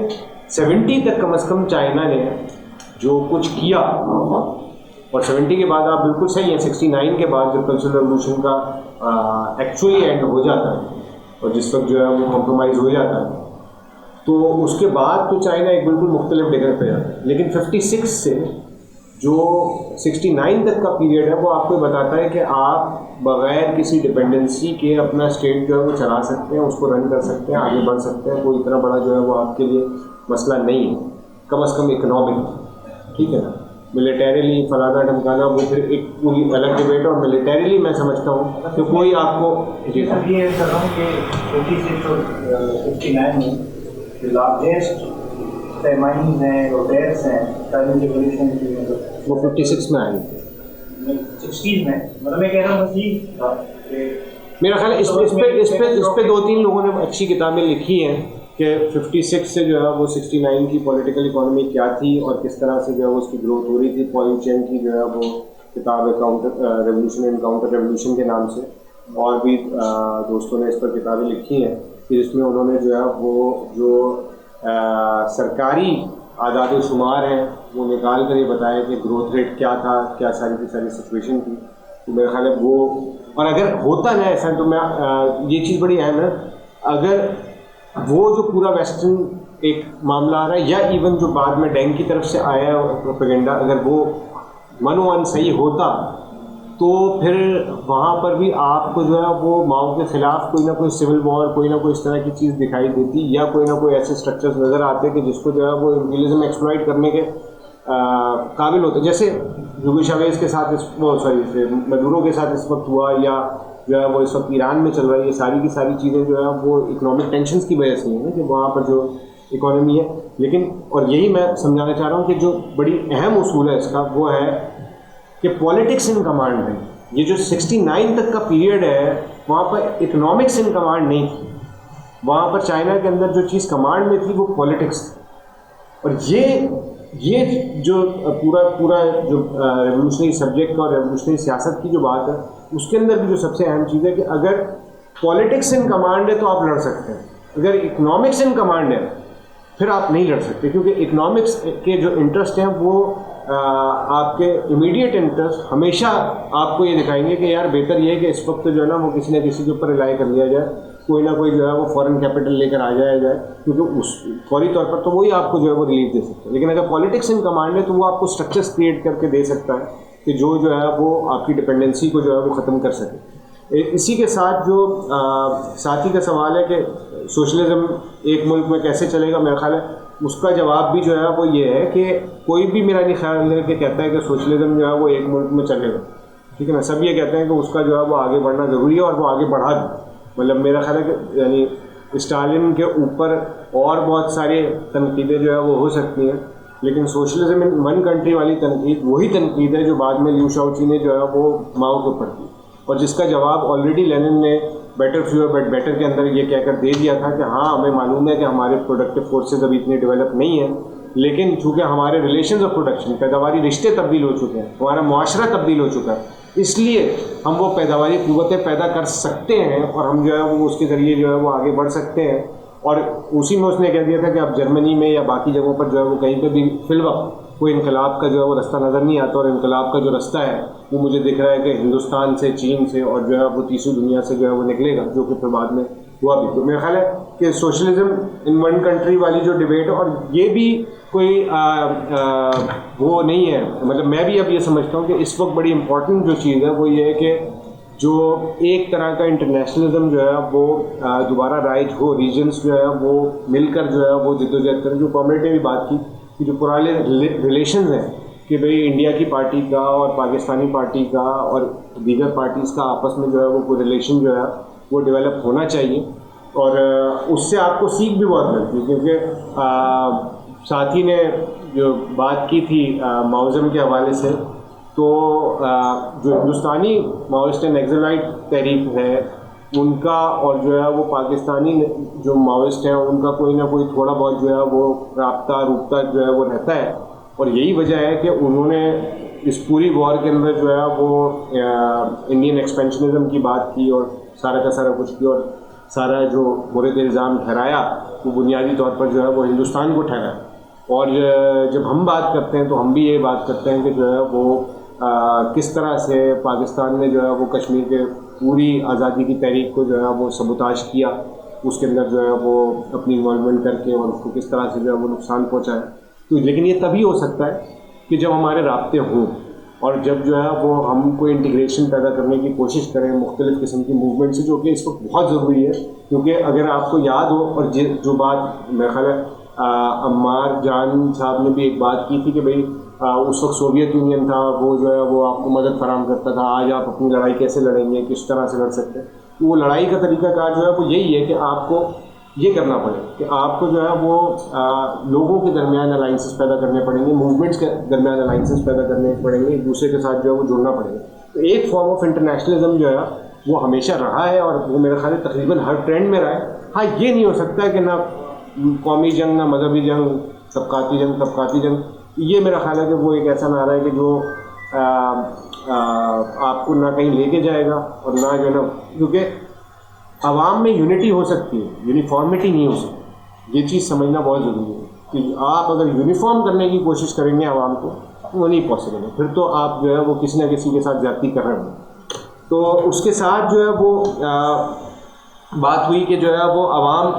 70 तक कम से कम चाइना ने जो कुछ किया, और 70 के बाद आप बिल्कुल सही है, 69 के बाद जब कल्चरल रेवोल्यूशन का एक्चुअली एंड हो जाता है और जिस वक्त जो है वो कॉम्प्रोमाइज़ हो जाता है, तो उसके बाद तो चाइना एक बिल्कुल मुख्तलिफ डिगर पे जाता है। लेकिन 56 से जो 69 तक का पीरियड है वो आपको बताता है कि आप बग़ैर किसी डिपेंडेंसी के अपना स्टेट जो है वो चला सकते हैं, उसको रन कर सकते हैं, आगे बढ़ सकते हैं, कोई इतना बड़ा जो है वो आपके लिए मसला नहीं है, कम से कम इकनॉमिक, ठीक है ना। मिलिटरीली फलाना ढमकाना वो फिर एक पूरी अलग डिबेट, और मिलिटरीली मैं समझता हूँ कि कोई आपको ये कर रहा हूँ कि 56 और 69 में जो लार्जेस्ट पैमाइंस हैं और डेथ्स हैं सारी रिवोल्यूशन की, मतलब वो 56 में आई, 60s में, मतलब मैं कह रहा हूँ कि मेरा ख्याल है इस पे 2-3 लोगों ने अच्छी किताबें लिखी हैं कि 56 से जो है वो 69 की पॉलिटिकल इकोनॉमी क्या थी और किस तरह से जो है वो उसकी ग्रोथ हो रही थी। पॉल चेन की जो है वो किताब है counter revolution and counter revolution के नाम से, और भी दोस्तों ने इस पर किताबें लिखी हैं कि जिसमें उन्होंने जो है वो जो सरकारी आदाद शुमार हैं वो निकाल कर ये बताया कि ग्रोथ रेट क्या था, क्या सारी की सारी सिचुएशन थी। तो मेरा ख्याल है वो, और अगर होता ना ऐसा तो मैं ये चीज़ बड़ी अहम है, अगर वो जो पूरा वेस्टर्न एक मामला आ रहा है या इवन जो बाद में डेंग की तरफ से आया प्रोपेगेंडा, अगर वो मनोवन सही होता तो फिर वहाँ पर भी आपको जो है वो माओ के ख़िलाफ़ कोई ना कोई सिविल वॉर, कोई ना कोई इस तरह की चीज़ दिखाई देती, या कोई ना कोई ऐसे स्ट्रक्चर्स नज़र आते कि जिसको जो है वो इंपीरियलिज्म एक्सप्लॉइट करने के काबिल होते, जैसे ह्यूगो चावेज़ के साथ मदुरो के साथ इस वक्त हुआ, या जो है वो इस वक्त ईरान में चल रहा है। ये सारी की सारी चीज़ें जो है वो इकोनॉमिक टेंशन्स की वजह से नहीं है कि वहाँ पर जो इकोनॉमी है, लेकिन और यही मैं समझाना चाह रहा हूँ कि जो बड़ी अहम उसूल है इसका वो है कि पॉलिटिक्स इन कमांड है। ये जो 69 तक का पीरियड है वहाँ पर इकोनॉमिक्स इन कमांड नहीं थी, वहाँ पर चाइना के अंदर जो चीज़ कमांड में थी वो पॉलिटिक्स थी। और ये जो पूरा जो रेवोल्यूशनरी सब्जेक्ट और रेवोल्यूशनरी सियासत की जो बात है उसके अंदर भी जो सबसे अहम चीज़ है कि अगर पॉलिटिक्स इन कमांड है तो आप लड़ सकते हैं, अगर इकोनॉमिक्स इन कमांड है फिर आप नहीं लड़ सकते, क्योंकि इकोनॉमिक्स के जो इंटरेस्ट हैं वो आपके इमीडिएट इंटरेस्ट हमेशा आपको ये दिखाएंगे कि यार बेहतर ये है कि इस वक्त जो है ना वो किसी न किसी के ऊपर रिलाई कर लिया जाए, कोई ना कोई जो है वो फॉरेन कैपिटल लेकर आ जाया जाए, क्योंकि उस फौरी तौर पर तो वही आपको जो है वो रिलीफ दे सकता है। लेकिन अगर पॉलिटिक्स इन कमांड है तो वो आपको स्ट्रक्चर्स क्रिएट करके दे सकता है कि जो है वो आपकी डिपेंडेंसी को जो है वो ख़त्म कर सके। इसी के साथ जो साथी का सवाल है कि सोशलिज्म एक मुल्क में कैसे चलेगा, मेरा ख्याल है उसका जवाब भी जो है वो ये है कि कोई भी मेरा नहीं ख्याल है कि कहता है कि सोशलिज्म जो है वो एक मुल्क में चलेगा, ठीक है ना। सब ये कहते हैं कि उसका जो है वो आगे बढ़ना ज़रूरी है और वो आगे बढ़ा भी। मतलब मेरा ख्याल है कि यानी स्टालिन के ऊपर और बहुत सारे तनकीदें जो है वो हो सकती हैं, लेकिन सोशलिज्म इन वन कंट्री वाली तनकीद वही तनकीद है जो बाद में लियू शाओची ने जो है वो माओ के ऊपर की, और जिसका जवाब ऑलरेडी लेनिन ने बेटर फ्यूअर बट बेटर के अंदर ये कहकर दे दिया था कि हाँ हमें मालूम है कि हमारे प्रोडक्टिव फोर्सेस अभी इतने डेवलप नहीं हैं, लेकिन चूँकि हमारे रिलेशंस ऑफ प्रोडक्शन पैदावारी रिश्ते तब्दील हो चुके हैं, हमारा मुआशरा तब्दील हो चुका है, इसलिए हम वो पैदावारी क़ुव्वतें पैदा कर सकते हैं और हम जो है वो उसके ज़रिए जो है वो आगे बढ़ सकते हैं। और उसी में उसने कह दिया था कि अब जर्मनी में या बाकी जगहों पर जो है वो कहीं पे भी फिलवक्त कोई इनकलाब का जो है वो रास्ता नज़र नहीं आता, और इनकलाब का जो रास्ता है वो मुझे दिख रहा है कि हिंदुस्तान से, चीन से और जो है वो तीसरी दुनिया से जो है वो निकलेगा, जो कि फिर बाद में हुआ भी। तो मेरा ख्याल है कि सोशलिज्म इन वन कंट्री वाली जो डिबेट है, और ये भी कोई वो नहीं है, मतलब मैं भी अब ये समझता हूँ कि इस वक्त बड़ी इंपॉर्टेंट जो चीज़ है वो ये है कि जो एक तरह का इंटरनेशनलिज्म जो है वो दोबारा राइज हो, रीजन्स जो है वो मिलकर जो है वो जिद्दोजहद करें। जो कॉमरेड ने भी बात की कि जो पुराने रिलेशंस हैं कि भाई इंडिया की पार्टी का और पाकिस्तानी पार्टी का और दीगर पार्टीज़ का आपस में जो है वो कोई रिलेशन जो है वो डेवलप होना चाहिए, और उससे आपको सीख भी बहुत मिलती है। क्योंकि साथी ने जो बात की थी माओइज्म के हवाले से, तो जो हिंदुस्तानी माओइस्ट एंड नक्सलाइट तहरीक है उनका, और जो है वो पाकिस्तानी जो माओइस्ट हैं उनका कोई ना कोई थोड़ा बहुत जो है वो राब्ता रूबता जो है वो रहता है। और यही वजह है कि उन्होंने इस पूरी वॉर के अंदर जो है वो इंडियन एक्सपेंशनिज्म की बात की और सारा का सारा कुछ की, और सारा जो मुर्द इल्ज़ाम ठहराया वो बुनियादी तौर पर जो है वो हिंदुस्तान को ठहराया। और जब हम बात करते हैं तो हम भी ये बात करते हैं कि जो है वो किस तरह से पाकिस्तान ने जो है वो कश्मीर के पूरी आज़ादी की तहरीक को जो है वो सबूताज किया, उसके अंदर जो है वो अपनी इन्वॉल्वमेंट करके और उसको किस तरह से जो है वो नुकसान पहुँचाया। तो लेकिन ये तभी हो सकता है कि जब हमारे राब्ते हों, और जब जो है वो हम कोई इंटीग्रेशन पैदा करने की कोशिश करें मुख्तलिफ़ किस्म की मूवमेंट से, जो कि इस वक्त बहुत ज़रूरी है। क्योंकि अगर आपको याद हो, और जो बात मेरा ख्याल है अम्मार जान साहब ने भी एक बात की थी कि भाई उस वक्त सोवियत यूनियन था, वो जो है वो आपको मदद फराहम करता था, आज आप अपनी लड़ाई कैसे लड़ेंगे, किस तरह से लड़ सकते हैं। तो वो लड़ाई का तरीक़ाकार जो है वो यही है कि आपको ये करना पड़े कि आपको जो है वो लोगों के दरमियान अलाइंसेस पैदा करने पड़ेंगे, मूवमेंट्स के दरमियान अलाइंसेस पैदा करने पड़ेंगे, एक दूसरे के साथ जो है वो जुड़ना पड़ेगा। तो एक फॉर्म ऑफ इंटरनेशनलिज्म जो है वो हमेशा रहा है, और वो मेरे ख्याल तकरीबन हर ट्रेंड में रहा है। हाँ, ये नहीं हो सकता है कि ना कौमी जंग, ना मजहबी जंग, तबकाती जंग, ये मेरा ख्याल है कि वो एक ऐसा नारा है कि जो आपको ना कहीं लेके जाएगा और ना जो है ना, क्योंकि आवाम में यूनिटी हो सकती है, यूनिफॉर्मिटी नहीं हो सकती। ये चीज़ समझना बहुत ज़रूरी है कि आप अगर यूनिफॉर्म करने की कोशिश करेंगे आवाम को, वो नहीं पॉसिबल है। फिर तो आप जो है वो किसी न किसी के साथ ज़्यादती कर रहे हैं। तो उसके साथ जो है वो बात हुई कि जो है वो आवाम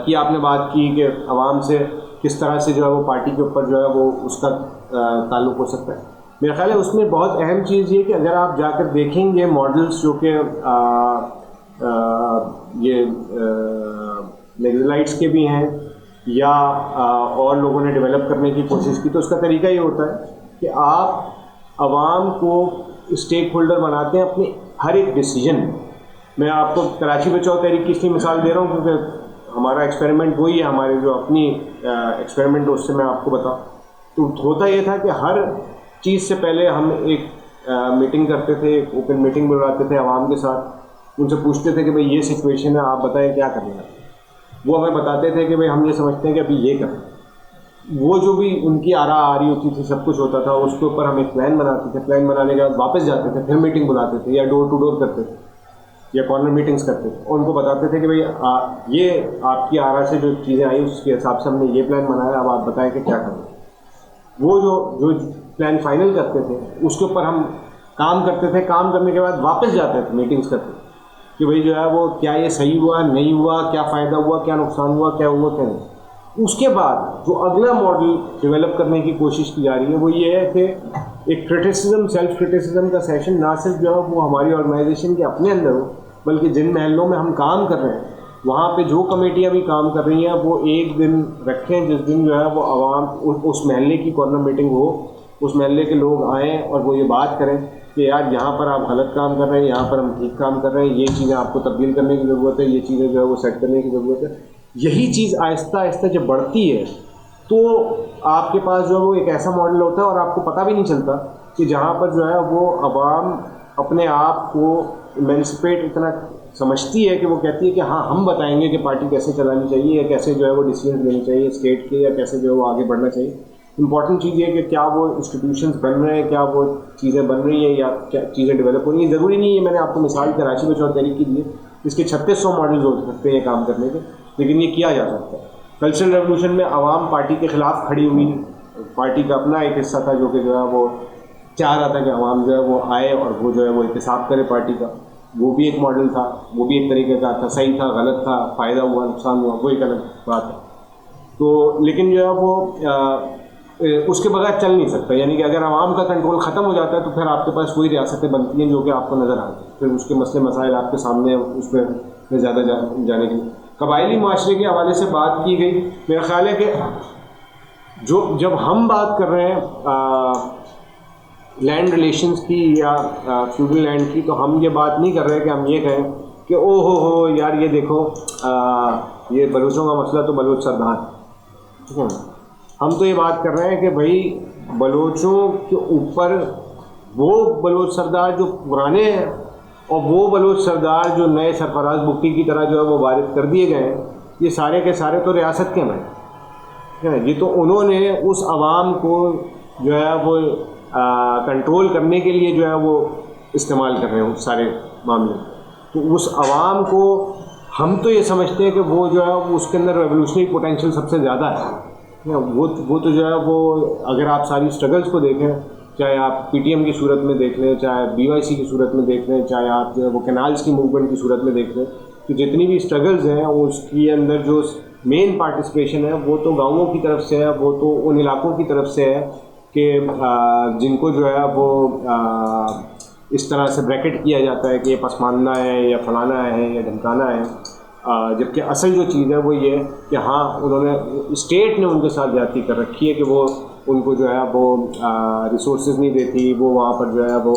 की आपने बात की कि आवाम से किस तरह से जो है वो पार्टी के ऊपर जो है वो उसका ताल्लुक़ हो सकता है। मेरा ख्याल है उसमें बहुत अहम चीज़ ये कि अगर आप जाकर देखेंगे मॉडल्स जो कि ये नक्सलाइट्स के भी हैं या और लोगों ने डेवलप करने की कोशिश की, तो उसका तरीका ये होता है कि आप आवाम को स्टेक होल्डर बनाते हैं अपने हर एक डिसीजन में। मैं आपको कराची बचाओ तहरीक की इसलिए मिसाल दे रहा हूँ क्योंकि हमारा एक्सपेरिमेंट वही है, हमारे जो अपनी एक्सपेरिमेंट उससे मैं आपको बताऊँ। तो होता ये था कि हर चीज़ से पहले हम एक मीटिंग करते थे, एक ओपन मीटिंग बुलाते थे आवाम के साथ, उनसे पूछते थे कि भाई ये सिचुएशन है, आप बताएं क्या करना है। वो हमें बताते थे कि भाई हम ये समझते हैं कि अभी ये करना। वो जो भी उनकी आरा आ रही होती थी, सब कुछ होता था, उसके ऊपर हम एक प्लान बनाते थे। प्लान बनाने के बाद वापस जाते थे, फिर मीटिंग बुलाते थे या डोर टू डोर करते थे या कॉर्नर मीटिंग्स करते थे, और उनको बताते थे कि भाई ये आपकी आरा से जो चीज़ें आई उसके हिसाब से हमने ये प्लान बनाया, अब आप बताएं कि क्या करना। वो जो प्लान फाइनल करते थे उसके ऊपर हम काम करते थे। काम करने के बाद वापस जाते थे मीटिंग्स करते कि भाई जो है वो क्या ये सही हुआ, नहीं हुआ, क्या फ़ायदा हुआ, क्या नुकसान हुआ, क्या हुआ, क्या नहीं। उसके बाद जो अगला मॉडल डेवलप करने की कोशिश की जा रही है वो ये है कि एक क्रिटिसिज्म, सेल्फ क्रिटिसिज्म का सेशन ना सिर्फ जो है वो हमारी ऑर्गेनाइजेशन के अपने अंदर हो, बल्कि जिन महलों में हम काम कर रहे हैं वहाँ पे जो कमेटियाँ भी काम कर रही हैं वो एक दिन रखें जिस दिन जो है वो आवाम उस महल्ले की कॉर्नर मीटिंग हो, उस महल्ले के लोग आएँ और वो ये बात करें कि यार यहाँ पर आप गलत काम कर रहे हैं, यहाँ पर हम ठीक काम कर रहे हैं, ये चीज़ें आपको तब्दील करने की ज़रूरत है, ये चीज़ें जो है वो सेट करने की ज़रूरत है। यही चीज़ आहिस्ता आहिस्ता जब बढ़ती है तो आपके पास जो है वो एक ऐसा मॉडल होता है और आपको पता भी नहीं चलता कि जहाँ पर जो है वो आवाम अपने आप को इमेंसिपेट इतना समझती है कि वो कहती है कि हाँ हम बताएंगे कि पार्टी कैसे चलानी चाहिए या कैसे जो है वो डिसीजन लेने चाहिए स्टेट के, या कैसे जो है वो आगे बढ़ना चाहिए। इंपॉर्टेंट चीज़ ये है कि क्या वो इंस्टीट्यूशंस बन रहे हैं, क्या वो चीज़ें बन रही हैं या क्या चीज़ें डेवलप हो रही हैं। ज़रूरी नहीं है, मैंने आपको मिसाल कराची बचाओ तहरीक की दी है, इसके 3600 मॉडल्स हो सकते हैं काम करने के, लेकिन ये किया जा सकता है। कल्चरल रेवोल्यूशन में आवाम पार्टी के ख़िलाफ़ खड़ी हुई, पार्टी का अपना एक हिस्सा था जो कि जो है वो चाह रहा था कि आवाम जो है वो आए और वो जो है वो एहतसाब करे पार्टी का। वो भी एक मॉडल था, वो भी एक तरीके का था, सही था, गलत था, फ़ायदा हुआ, नुकसान हुआ, वो एक अलग बात है। तो लेकिन जो है वो उसके बगैर चल नहीं सकता, यानी कि अगर आवाम का कंट्रोल ख़त्म हो जाता है तो फिर आपके पास वही रियासतें बनती हैं जो कि आपको नज़र आती हैं, फिर उसके मसले मसाइल आपके सामने, उस पर ज़्यादा जाने के लिए कबायली माशरे के हवाले से बात की गई। मेरा ख्याल है कि जब हम बात कर रहे हैं लैंड रिलेशंस की या फ्यूडल लैंड की, तो हम ये बात नहीं कर रहे कि हम ये कहें कि ओ हो यार ये देखो ये बलूचों का मसला तो बलूच सरदार, ठीक है ना। हम तो ये बात कर रहे हैं कि भाई बलूचों के ऊपर वो बलूच सरदार जो पुराने हैं और वो बलूच सरदार जो नए सरफराज बुक्की की तरह जो है वो वारिद कर दिए गए हैं, ये सारे के सारे तो रियासत के हैं, ठीक है। ये तो उन्होंने उस आवाम को जो है वो कंट्रोल करने के लिए जो है वो इस्तेमाल कर रहे हैं उस सारे मामले। तो उस आवाम को हम तो ये समझते हैं कि वो जो है वो उसके अंदर रेवोल्यूशनरी पोटेंशियल सबसे ज़्यादा है। वो तो जो है वो अगर आप सारी स्ट्रगल्स को देखें, चाहे आप पीटीएम की सूरत में देख लें, चाहे बीवाईसी की सूरत में देख लें, चाहे आप जो है वो कैनाल्स की मूवमेंट की सूरत में देख लें, तो जितनी भी स्ट्रगल्स हैं उसके अंदर जो मेन पार्टिसिपेशन है वो तो गाँवों की तरफ से है, वो तो उन इलाकों की तरफ से है कि जिनको जो है वो इस तरह से ब्रैकेट किया जाता है कि ये पसमानदा है या फलाना है या ढमकाना है, जबकि असल जो चीज़ है वो ये कि हाँ उन्होंने स्टेट ने उनके साथ ज्यादती कर रखी है कि वो उनको जो है वो रिसोर्सेज नहीं देती, वो वहाँ पर जो है वो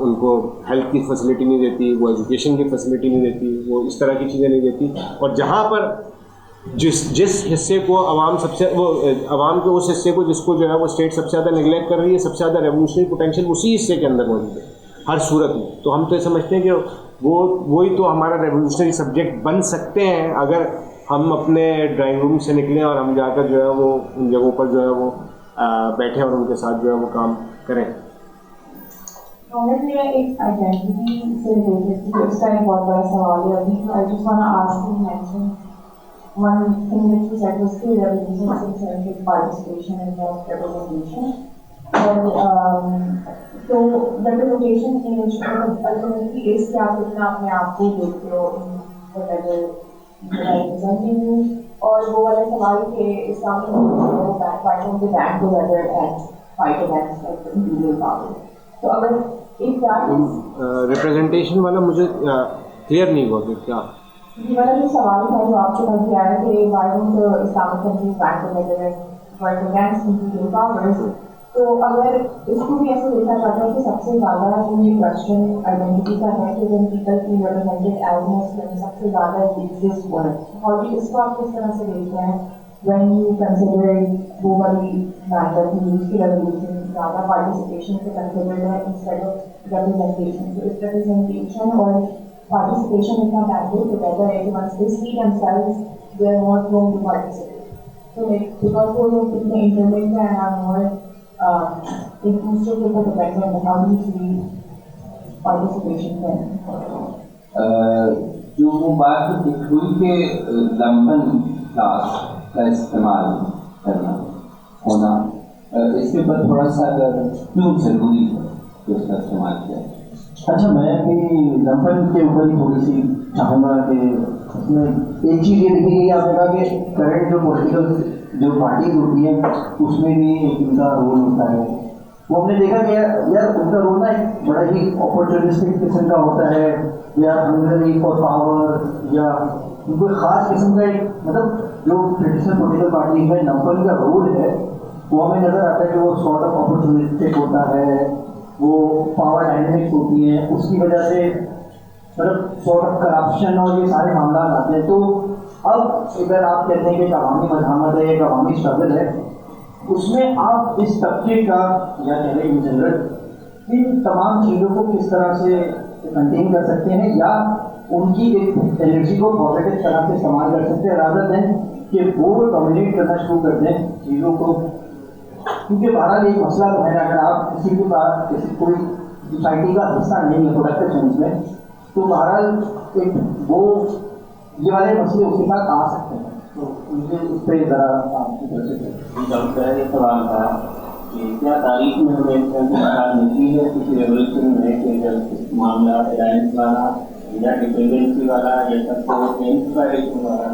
उनको हेल्थ की फैसिलिटी नहीं देती, वो एजुकेशन की फैसिलिटी नहीं देती, वो इस तरह की चीज़ें नहीं देती। और जहाँ पर जिस हिस्से को आवाम सबसे वो आवाम के उस हिस्से को जिसको जो है वो स्टेट सबसे ज़्यादा निगलेक्ट कर रही है, सबसे ज़्यादा रेवोल्यूशनरी पोटेंशियल उसी हिस्से के अंदर मौजूद है हर सूरत में। तो हम तो ये समझते हैं कि वही तो हमारा रेवोल्यूशनरी सब्जेक्ट बन सकते हैं अगर हम अपने ड्राइंग रूम से निकलें और हम जाकर जो है वो उन जगहों पर जो है वो बैठें और उनके साथ जो है वो काम करें। Honestly, it's identity से related इसका एक बहुत बड़ा सवाल है अभी। I just want to ask you mention one thing that you said was clear revolution centric participation and not representation. और तो representation in which ultimately is कि आप कितना अपने आप को देखते हो whatever representing you, और वो वाला सवाल कि इस्लामी fight on the back together and fight against like the imperial power. तो अगर एक रिप्रेजेंटेशन वाला मुझे क्लियर नहीं हुआ कि क्या ये वाला जो सवाल था जो आपके पास भी आया कि why don't Islamic countries back together fight against imperial powers, तो अगर इसको भी ऐसे देखा जाता है कि सबसे ज़्यादा ये क्वेश्चन आइडेंटिटी का है कि when people feel represented as Muslim सबसे ज़्यादा this word, और इसको आप किस तरह से देखते हैं when you consider वो वाली मैटर की रेवोल्यूशन ज़्यादा पार्टिसिपेशन से कंसिडर्ड है instead of representation. So if representation or participation is not active together, once they see themselves, they are more prone to participate. So like because वो लोग इतने interlinked and are more एक दूसरे के ऊपर dependent है, how do you see participation then? जो वो बात हुई कि लंबन क्लास का इस्तेमाल करना होना, इसके ऊपर थोड़ा सा अगर क्यों जरूरी है कि उसका इस्तेमाल किया। अच्छा, मैं भी लंबन के ऊपर ही थोड़ी सी चाहूँगा कि उसमें एक चीज़ ये देखी गई, आपने कहा कि करंट जो पॉलिटिकल जो पार्टीज होती है उसमें भी उनका रोल होता है। वो हमने देखा कि यार उनका रोल ना एक बड़ा ही अपॉर्चुनिस्टिक किस्म का होता है, या हंगरी फॉर पावर, या कोई ख़ास किस्म का एक मतलब जो ट्रेडिशनल पॉलिटिकल पार्टी में लंबन का रोल है वो हमें नज़र आता है कि वो सॉर्ट ऑफ अपॉर्चुनिस्टिक होता है, वो पावर डायनेमिक्स होती हैं, उसकी वजह से मतलब सॉर्ट ऑफ करप्शन और ये सारे मामला आते हैं। तो अब अगर आप कहते हैं कि अवामी मज़ामत है, एक अवामी स्ट्रगल है, उसमें आप इस तबके का या कह रहे इन जनरल इन तमाम चीज़ों को किस तरह से कंटेन कर सकते हैं या उनकी एक एनर्जी को पॉजिटिव तरह से इस्तेमाल कर सकते हैं, रादर देन कि वो डोमिनेट करना शुरू कर दें चीज़ों को। क्योंकि बहरहाल एक मसला तो है, अगर आप किसी के पास किसी कोई सोसाइटी का हिस्सा नहीं है प्रोडक्टिव सेंस में, तो बहरहाल एक वो ये वाले मसले उसके साथ आ सकते हैं। तो मुझे उस पर ज़रा आपकी तरफ से ये सवाल था क्या तारीख में हमें मिलती है किसी रेवोल्यूशन में कि जब मामला अलायंस वाला या डिपेंडेंसी वाला या सब इंस्पायरेशन वाला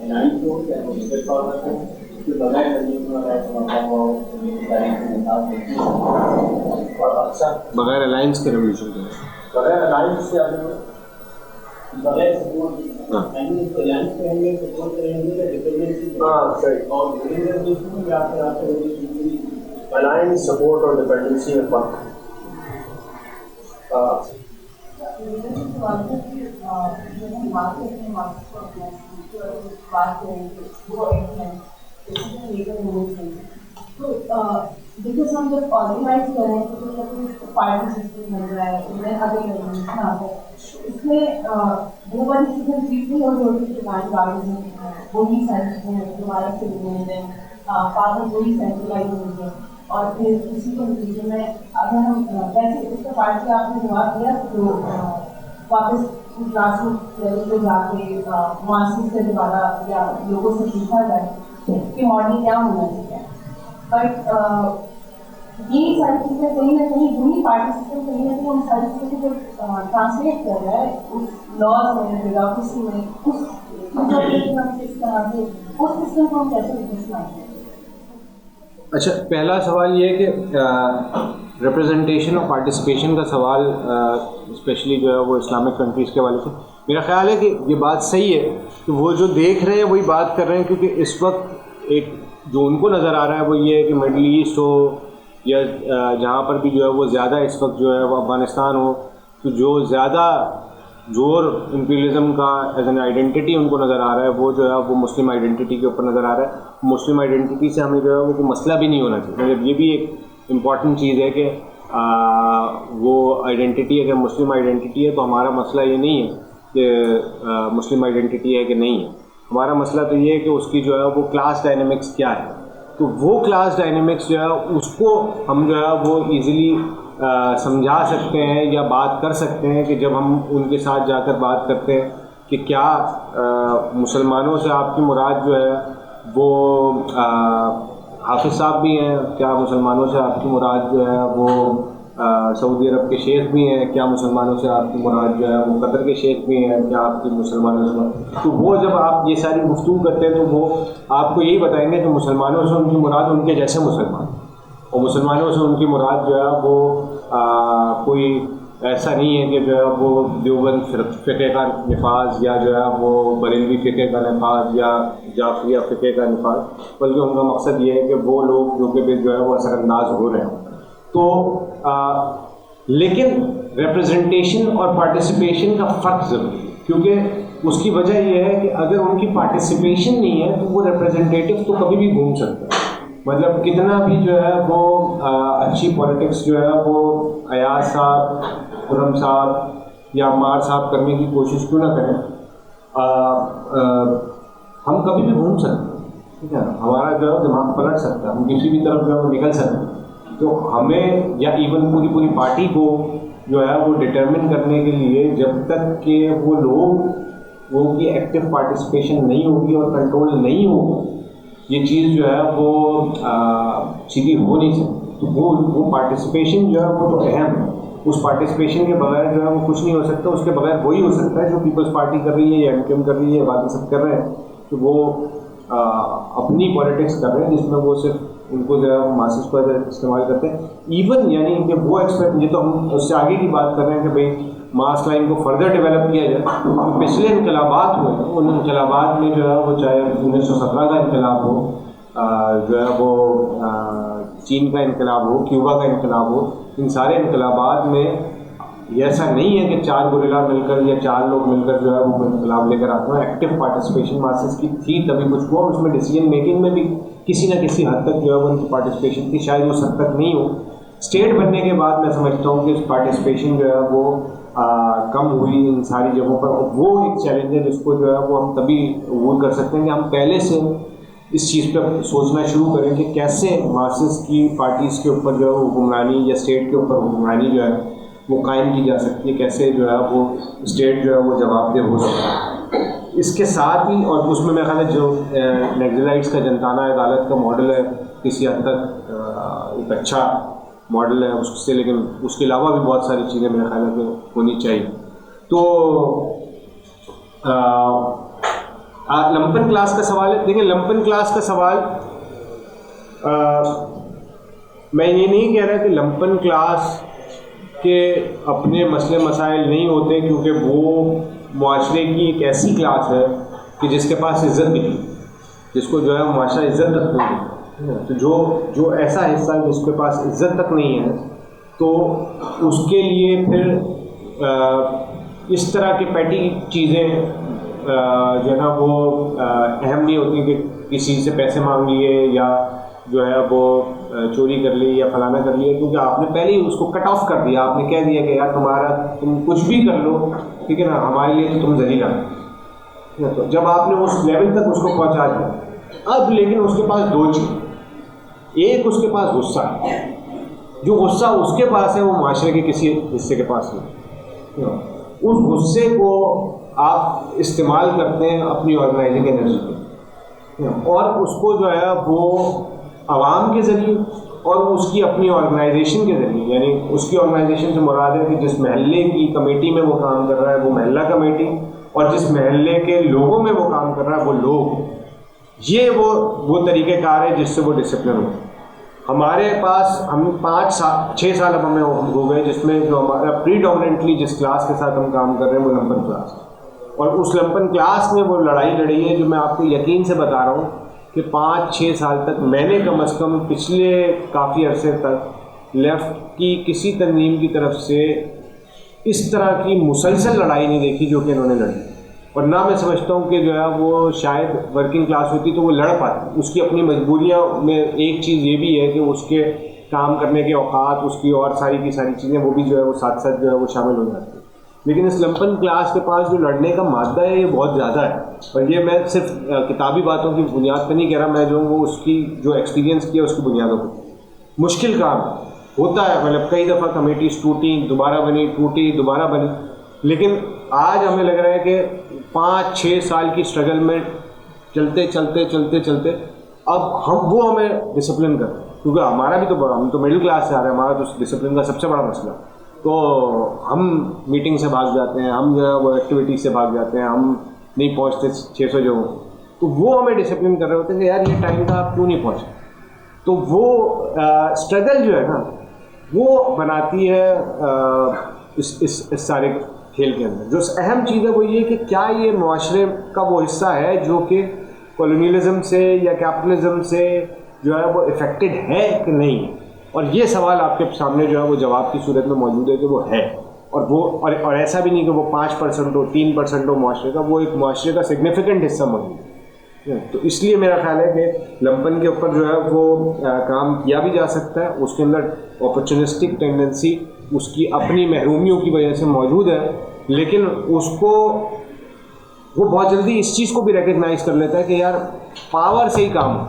अलायंस हो या डिजिटल फॉर्मेट है उसके बगैर रेवोल्यूशन वाला और अक्सर बगैर अलायंस के रेवोल्यूशन के बगैर अलायंस से बगैर सपोर्ट अलायंस करेंगे सपोर्ट करेंगे या डिपेंडेंसी सही और रेवोल्यूशन में या फिर आपके रेवोल्यूशन अलायंस सपोर्ट और डिपेंडेंसी में फर्क देखिए हम जब ऑर्गेनाइज कर रहे हैं तो पार्टी सिस्टम बन रहा है उन्हें आगे रेवोल्यूशन आता है इसमें वो वाली चीज़ें ठीक नहीं हो जोड़ी के हमारे बारे में वही सेंटर हमारा सिविल पावर वही सेंट्रलाइज हो गया और फिर उसी के नतीजे में अगर हम वैसे उसका पार्टी आपने जवाब दिया तो वापस ग्रास रूट लेवल पे जाके मासिक से दोबारा या लोगों से पूछा जाए कि मॉडल क्या होना चाहिए बट ये सारी चीज़ें कहीं ना कहीं वही पार्टी सिस्टम कहीं ना कहीं उन सारी चीज़ों को ट्रांसलेट कर रहा है उस लॉज में ब्यूरोक्रेसी में उस तरह से उस सिस्टम को हम कैसे रिप्लेस करेंगे। अच्छा, पहला सवाल ये है कि रिप्रेजेंटेशन और पार्टिसिपेशन का सवाल स्पेशली जो है वो इस्लामिक कंट्रीज़ के वाले से मेरा ख्याल है कि ये बात सही है कि वो जो देख रहे हैं वही बात कर रहे हैं, क्योंकि इस वक्त एक जो उनको नज़र आ रहा है वो ये है कि मिडल ईस्ट हो या जहाँ पर भी जो है वो ज़्यादा इस वक्त जो है वो अफ़गानिस्तान हो, तो जो ज़्यादा जोर इम्पीरियलिज्म का एज एन आइडेंटिटी उनको नज़र आ रहा है वो जो है वो मुस्लिम आइडेंटिटी के ऊपर नज़र आ रहा है। मुस्लिम आइडेंटिटी से हमें जो है वो कोई मसला भी नहीं होना चाहिए। मतलब ये भी एक इम्पॉर्टेंट चीज़ है कि वो आइडेंटिटी अगर मुस्लिम आइडेंटिटी है तो हमारा मसला ये नहीं है कि मुस्लिम आइडेंटिटी है कि नहीं है, हमारा मसला तो ये है कि उसकी जो है वो क्लास डायनेमिक्स क्या है। तो वो क्लास डायनेमिक्स जो है उसको हम जो है वो ईज़िली समझा सकते हैं या बात कर सकते हैं कि जब हम उनके साथ जाकर बात करते हैं कि क्या मुसलमानों से आपकी मुराद जो है वो हाफिज़ साहब भी हैं, क्या मुसलमानों से आपकी मुराद जो है वो सऊदी अरब के शेख भी हैं, क्या मुसलमानों से आपकी मुराद जो है वो कतर के शेख भी हैं, क्या आपकी मुसलमानों से, तो वो जब आप ये सारी गुफ्तगू करते हैं तो वो आपको यही बताएंगे कि मुसलमानों से उनकी मुराद उनके जैसे मुसलमान, और मुसलमानों से उनकी मुराद जो है वो कोई ऐसा नहीं है कि जो है वो देवबंद फ़िक़े का नफाज या जो है वो बरेलवी फ़िक़े का नफाज या जाफरिया फ़िक़े का नफाज, बल्कि उनका मकसद ये है कि वो लोग जो कि जो है वो असरअंदाज हो रहे हैं। तो लेकिन रिप्रेजेंटेशन और पार्टिसिपेशन का फ़र्क ज़रूरी है, क्योंकि उसकी वजह यह है कि अगर उनकी पार्टिसिपेशन नहीं है तो वो रिप्रेजेंटेटिव तो कभी भी घूम सकता है। मतलब कितना भी जो है वो अच्छी पॉलिटिक्स जो है वो अयाज साहब, खुर्रम साहब या अम्मार साहब करने की कोशिश क्यों ना करें, हम कभी भी घूम सकते हैं, ठीक है, हमारा जो है दिमाग पलट सकता है, हम किसी भी तरफ जो है वो निकल सकते हैं। तो हमें या इवन पूरी पार्टी को जो है वो डिटरमिन करने के लिए जब तक कि वो लोग वो की एक्टिव पार्टिसिपेशन नहीं होगी और कंट्रोल नहीं होगा, ये चीज़ जो है वो सीधी हो नहीं सकती। तो वो पार्टिसिपेशन जो है वो तो अहम है, उस पार्टिसिपेशन के बगैर जो है वो कुछ नहीं हो सकता। उसके बगैर वही हो सकता है जो पीपल्स पार्टी कर रही है या एमकेएम कर रही है, बाकी सब कर रहे हैं, तो वो अपनी पॉलिटिक्स कर रहे हैं जिसमें वो सिर्फ उनको जो है मासिस को इस्तेमाल करते हैं। इवन यानी कि वो एक्सपेक्ट, ये तो हम उससे आगे की बात कर रहे हैं कि भाई मास लाइन को फर्दर डेवलप किया जाए। तो पिछले इनकलाबात हुए, उन इनकलाबात में जो है वो चाहे 1917 का इनकलाब हो, जो है वो चीन का इनकलाब हो, क्यूबा का इनकलाब हो, इन सारे इनकलाबात में ऐसा नहीं है कि 4 गुरिल्ला मिलकर या 4 लोग मिलकर जो है वो इनकलाब लेकर आते हैं। एक्टिव पार्टिसिपेशन मासेस की थी तभी कुछ हुआ, उसमें डिसीजन मेकिंग में भी किसी न किसी हद तक जो है वो उनकी पार्टिसिपेशन थी, शायद उस हद तक नहीं हो। स्टेट बनने के बाद मैं समझता हूँ कि पार्टिसिपेशन जो है वो कम हुई इन सारी जगहों पर। वो एक चैलेंज है जिसको जो है वो हम तभी वो कर सकते हैं कि हम पहले से इस चीज़ पर सोचना शुरू करें कि कैसे मासेस की पार्टीज़ के ऊपर जो है हुक्मरानी या स्टेट के ऊपर हुक्मरानी जो है वो कायम की जा सकती है, कैसे जो है वो स्टेट जो है वो जवाबदेह हो सकता है। इसके साथ ही और उसमें मेरा ख्याल है जो नक्सलाइट्स का जनताना अदालत का मॉडल है किसी हद तक एक अच्छा मॉडल है उससे, लेकिन उसके अलावा भी बहुत सारी चीज़ें मेरे ख्याल में होनी चाहिए। तो लंपन क्लास का सवाल है। देखिए, लंपन क्लास का सवाल, मैं ये नहीं कह रहा कि लंपन क्लास के अपने मसले मसाइल नहीं होते, क्योंकि वो मुआशरे की एक ऐसी क्लास है कि जिसके पास इज़्ज़त नहीं, जिसको जो है मुआशरा इज़्ज़त तक नहीं देता। तो जो ऐसा हिस्सा है जिसके पास इज़्ज़त तक नहीं है, तो उसके लिए फिर इस तरह की पैटी चीज़ें जो है ना वो अहम नहीं होती कि किसी से पैसे मांग लिए या जो है वो चोरी कर ली या फलाना कर लिया, क्योंकि आपने पहले ही उसको कट ऑफ कर दिया। आपने कह दिया कि यार तुम कुछ भी कर लो, ठीक है ना, हमारे लिए तो तुम ज़लीला। तो जब आपने उस लेवल तक उसको पहुंचा दिया, अब लेकिन उसके पास दो चीज़, एक उसके पास गुस्सा है, जो गुस्सा उसके पास है वो माशरे के किसी हिस्से के पास नहीं। उस गुस्से को आप इस्तेमाल करते हैं अपनी ऑर्गेनाइजिंग एनर्जी पे, और उसको जो है वो आवाम के ज़रिए और उसकी अपनी ऑर्गेनाइजेशन के ज़रिए, यानी उसकी ऑर्गेनाइजेशन से मुराद है कि जिस महल्ले की कमेटी में वो काम कर रहा है वो महल्ला कमेटी, और जिस महल्ले के लोगों में वो काम कर रहा है वो लोग, ये वो तरीक़ेकार है जिससे वो डिसिप्लिन हो। हमारे पास हम 6 साल अब हमें हो गए जिसमें जो हमारा प्रीडोमिनेंटली जिस क्लास के साथ हम काम कर रहे हैं वो लंपन क्लास, और उस लंपन क्लास ने वो लड़ाई लड़ी है जो मैं आपको यकीन से बता रहा हूँ कि 5-6 साल तक मैंने कम से कम पिछले काफ़ी अरसे तक लेफ़्ट की किसी तंजीम की तरफ से इस तरह की मुसलसल लड़ाई नहीं देखी जो कि इन्होंने लड़ी। और ना मैं समझता हूँ कि जो है वो शायद वर्किंग क्लास होती तो वो लड़ पाती। उसकी अपनी मजबूरियाँ में एक चीज़ ये भी है कि उसके काम करने के औकात, उसकी और सारी की सारी चीज़ें वो भी जो है वो साथ साथ जो है वो शामिल हो जाती है। लेकिन इस लंपन क्लास के पास जो लड़ने का मादा है ये बहुत ज़्यादा है, और ये मैं सिर्फ किताबी बातों की बुनियाद पर नहीं कह रहा, मैं जो वो उसकी जो एक्सपीरियंस किया उसकी बुनियादों पर। मुश्किल काम होता है, मतलब कई दफ़ा कमेटीज़ टूटी, दोबारा बनी, टूटी, दोबारा बनी, लेकिन आज हमें लग रहा है कि 5-6 साल की स्ट्रगल में चलते चलते चलते चलते अब हमें डिसिप्लिन कर, क्योंकि हमारा भी तो हम तो मिडिल क्लास से आ रहे हैं, हमारा तो डिसिप्लिन का सबसे बड़ा मसला, तो हम मीटिंग से भाग जाते हैं, हम जो है वो एक्टिविटी से भाग जाते हैं, हम नहीं पहुंचते 600 जो, तो वो हमें डिसिप्लिन कर रहे होते हैं कि यार ये टाइम था आप क्यों नहीं पहुंचे। तो वो स्ट्रगल जो है ना वो बनाती है इस सारे खेल के अंदर। जो अहम चीज़ है वो ये कि क्या ये मुआशरे का वो हिस्सा है जो कि कॉलोनियलिज्म से या कैपिटलिज्म से जो है वो इफ़ेक्टेड है कि नहीं, और ये सवाल आपके सामने जो है वो जवाब की सूरत में मौजूद है कि वो है। और ऐसा भी नहीं कि वो 5% हो, 3% हो मुआशरे का, वो एक मुआशरे का सिग्निफिकेंट हिस्सा मौजूद है। तो इसलिए मेरा ख्याल है कि लंपन के ऊपर जो है वो काम किया भी जा सकता है। उसके अंदर अपॉर्चुनिस्टिक टेंडेंसी उसकी अपनी महरूमियों की वजह से मौजूद है, लेकिन उसको वो बहुत जल्दी इस चीज़ को भी रिकग्नाइज कर लेता है कि यार पावर से ही काम हो,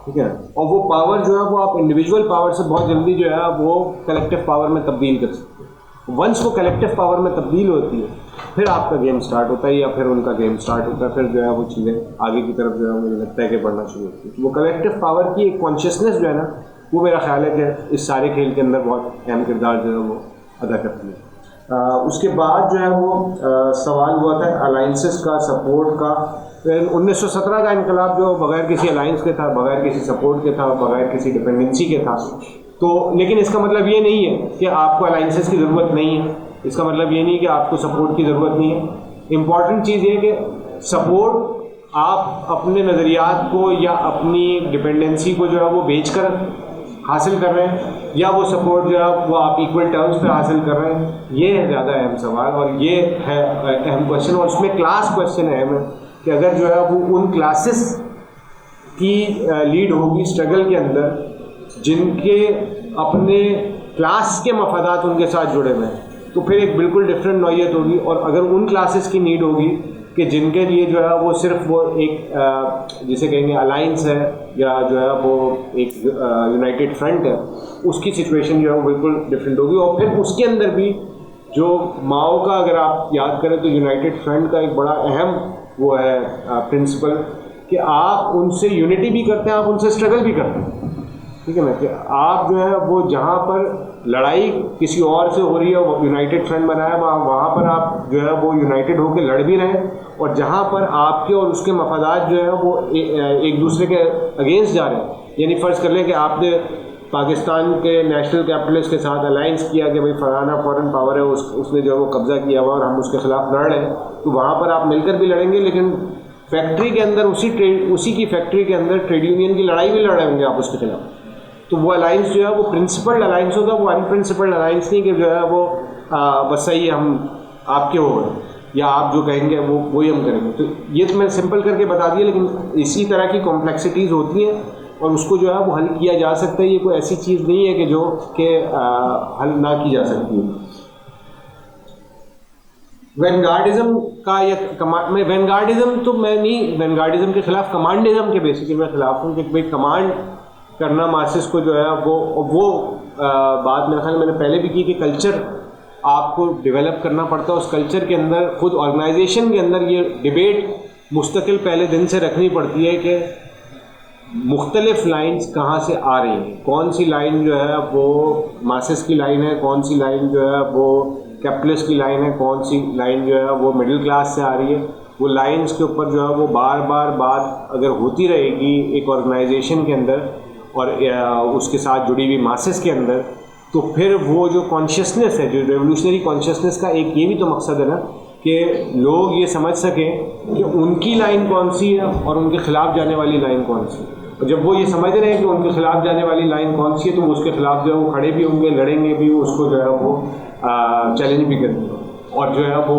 ठीक है, और वो पावर जो है वो आप इंडिविजुअल पावर से बहुत जल्दी जो है वो कलेक्टिव पावर में तब्दील कर सकते हैं। वंस वो कलेक्टिव पावर में तब्दील होती है फिर आपका गेम स्टार्ट होता है, या फिर उनका गेम स्टार्ट होता है, फिर जो है वो चीज़ें आगे की तरफ जो है मुझे लगता है कि बढ़ना शुरू होती है। वो कलेक्टिव पावर की एक कॉन्शियसनेस जो है ना वो मेरा ख्याल है कि इस सारे खेल के अंदर बहुत अहम किरदार जो है वो अदा करती है। उसके बाद जो है वो सवाल हुआ था अलाइंसेस का, सपोर्ट का। 1917 का इनकलाब जो बग़ैर किसी अलाइंस के था, बग़ैर किसी सपोर्ट के था, बग़ैर किसी डिपेंडेंसी के था। तो लेकिन इसका मतलब ये नहीं है कि आपको अलाइंसेस की ज़रूरत नहीं है, इसका मतलब ये नहीं कि आपको सपोर्ट की ज़रूरत नहीं है। इम्पॉर्टेंट चीज़ ये कि सपोर्ट आप अपने नज़रियात को या अपनी डिपेंडेंसी को जो है वो बेच कर हासिल कर रहे हैं, या वो सपोर्ट जो है वो आप इक्वल टर्म्स पे हासिल कर रहे हैं, ये है ज़्यादा अहम सवाल, और ये है अहम क्वेश्चन। और उसमें क्लास क्वेश्चन अहम है कि अगर जो है वो उन क्लासेस की लीड होगी स्ट्रगल के अंदर जिनके अपने क्लास के मफादात उनके साथ जुड़े हुए हैं, तो फिर एक बिल्कुल डिफरेंट नौइयत होगी। और अगर उन क्लासेस की नीड होगी कि जिनके लिए जो है वो सिर्फ वो एक जिसे कहेंगे अलाइंस है या जो है वो एक यूनाइटेड फ्रंट है, उसकी सिचुएशन जो है वो बिल्कुल डिफरेंट होगी। और फिर उसके अंदर भी जो माओ का अगर आप याद करें तो यूनाइटेड फ्रंट का एक बड़ा अहम वो है प्रिंसिपल कि आप उनसे यूनिटी भी करते हैं, आप उनसे स्ट्रगल भी करते हैं, ठीक है ना, कि आप जो है वो जहाँ पर लड़ाई किसी और से हो रही है वो यूनाइटेड फ्रंट बनाया, वहाँ पर आप जो है वो यूनाइटेड होकर लड़ भी रहे हैं, और जहाँ पर आपके और उसके मफादात जो है वो एक दूसरे के अगेंस्ट जा रहे हैं। यानी फ़र्ज़ कर लें कि आपने पाकिस्तान के नेशनल कैपिटलिस्ट के साथ अलाइंस किया कि भाई फलाना फॉरेन पावर है, उसने जो है वो कब्ज़ा किया हुआ और हम उसके ख़िलाफ़ लड़ रहे हैं, तो वहाँ पर आप मिलकर भी लड़ेंगे, लेकिन फैक्ट्री के अंदर उसी की फैक्ट्री के अंदर ट्रेड यूनियन की लड़ाई भी लड़ रहे होंगे आप उसके खिलाफ। तो वो अलाइंस जो है वो प्रिंसिपल्ड अलाइंस होगा, वो अनप्रिंसिपल्ड अलाइंस नहीं कि जो है वो बस सही हम आपके हो गए या आप जो कहेंगे वो वही हम करेंगे। तो ये तो मैं सिंपल करके बता दिया, लेकिन इसी तरह की कॉम्प्लेक्सिटीज़ होती हैं और उसको जो है वो हल किया जा सकता है। ये कोई ऐसी चीज़ नहीं है कि जो कि हल ना की जा सकती है। वैनगार्डिज्म का या वैनगार्डिज्म तो मैं नहीं, वैनगार्डिज्म के खिलाफ कमांडिज्म के बेसिकली मैं खिलाफ हूँ कि भाई कमांड करना मासेस को जो है वो बात मेरे ख्याल मैंने पहले भी की कि कल्चर आपको डेवलप करना पड़ता है। उस कल्चर के अंदर खुद ऑर्गेनाइजेशन के अंदर ये डिबेट मुस्तकिल पहले दिन से रखनी पड़ती है कि मुख्तलिफ लाइन्स कहाँ से आ रही हैं, कौन सी लाइन जो है वो मासेस की लाइन है, कौन सी लाइन जो है वो कैपिटलिस्ट की लाइन है, कौन सी लाइन जो है वो मिडिल क्लास से आ रही है। वो लाइन्स के ऊपर जो है वो बार बार बात अगर होती रहेगी एक ऑर्गेनाइजेशन के अंदर और उसके साथ जुड़ी हुई मासेस के अंदर, तो फिर वो जो कॉन्शियसनेस है, जो रेवोल्यूशनरी कॉन्शियसनेस का एक ये भी तो मकसद है ना कि लोग ये समझ सकें कि उनकी लाइन कौन सी है और उनके खिलाफ जाने वाली लाइन कौन सी है। और जब वो ये समझ रहे हैं कि उनके खिलाफ जाने वाली लाइन कौन सी है, तो वो उसके खिलाफ जो है वो खड़े भी होंगे, लड़ेंगे भी, उसको जो है वो चैलेंज भी करेंगे। और जो है वो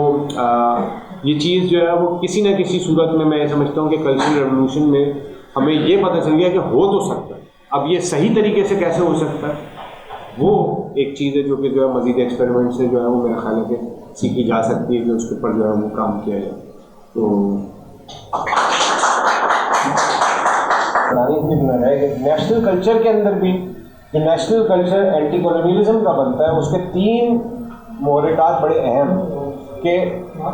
ये चीज़ जो है वो किसी न किसी सूरत में मैं समझता हूँ कि कल्चरल रेवोल्यूशन में हमें ये पता चल गया कि हो तो सकता है। अब ये सही तरीके से कैसे हो सकता है वो एक चीज़ है जो कि जो है मज़ीद एक्सपेरिमेंट से जो है वो मेरा ख्याल है कि सीखी जा सकती है कि उसके ऊपर जो है वो काम किया जाए। तो नेशनल कल्चर के अंदर भी जो नेशनल कल्चर एंटी कॉलोनियलिज्म का बनता है उसके 3 मोहरकात बड़े अहम कि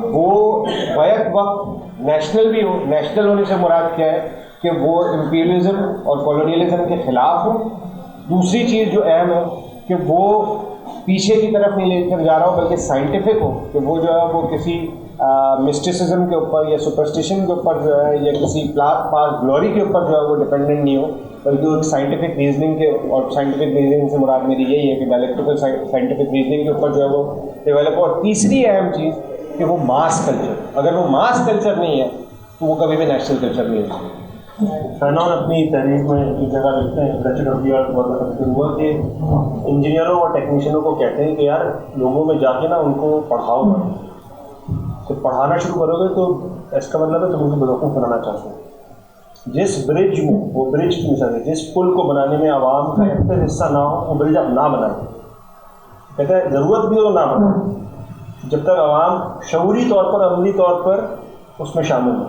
वो बैक वक्त नेशनल भी हो। नेशनल होने से मुराद क्या है कि वो इम्पीरियलिज्म और कॉलोनियलिज्म के ख़िलाफ़ हो। दूसरी चीज़ जो अहम है कि वो पीछे की तरफ नहीं लेकर जा रहा हो बल्कि साइंटिफिक हो, कि वो जो है वो किसी मिस्टिसिज्म के ऊपर या सुपरस्टिशन के ऊपर जो है या किसी पास ग्लोरी के ऊपर जो है वो डिपेंडेंट नहीं हो, बल्कि वो साइंटिफिक रीजनिंग के, और साइंटिफिक रीजनिंग से मुराद मेरी यही है कि डायलेक्टिकल साइंटिफिक रीजनिंग के ऊपर जो है वो डेवलप हो। और तीसरी अहम चीज़ कि वो मास कल्चर, अगर वो मास कल्चर नहीं है तो वो कभी भी नेशनल कल्चर नहीं हो सकता। फैनॉन अपनी तहरीर में एक जगह लिखते हैं, रचित अभियान हुआ कि इंजीनियरों और टेक्नीशियनों को कहते हैं कि यार लोगों में जाके ना उनको पढ़ाओ, तो पढ़ाना शुरू करोगे तो इसका मतलब है तुम उनको बेवकूफ़ बनाना चाहते हो। जिस ब्रिज में, वो ब्रिज की मिसाल है, जिस पुल को बनाने में आवाम का एक्टिव हिस्सा ना हो वो ब्रिज आप ना बनाए। कहते हैं ज़रूरत भी हो तो ना बनाए जब तक आवाम शऊरी तौर पर, अमली तौर पर उसमें शामिल हो।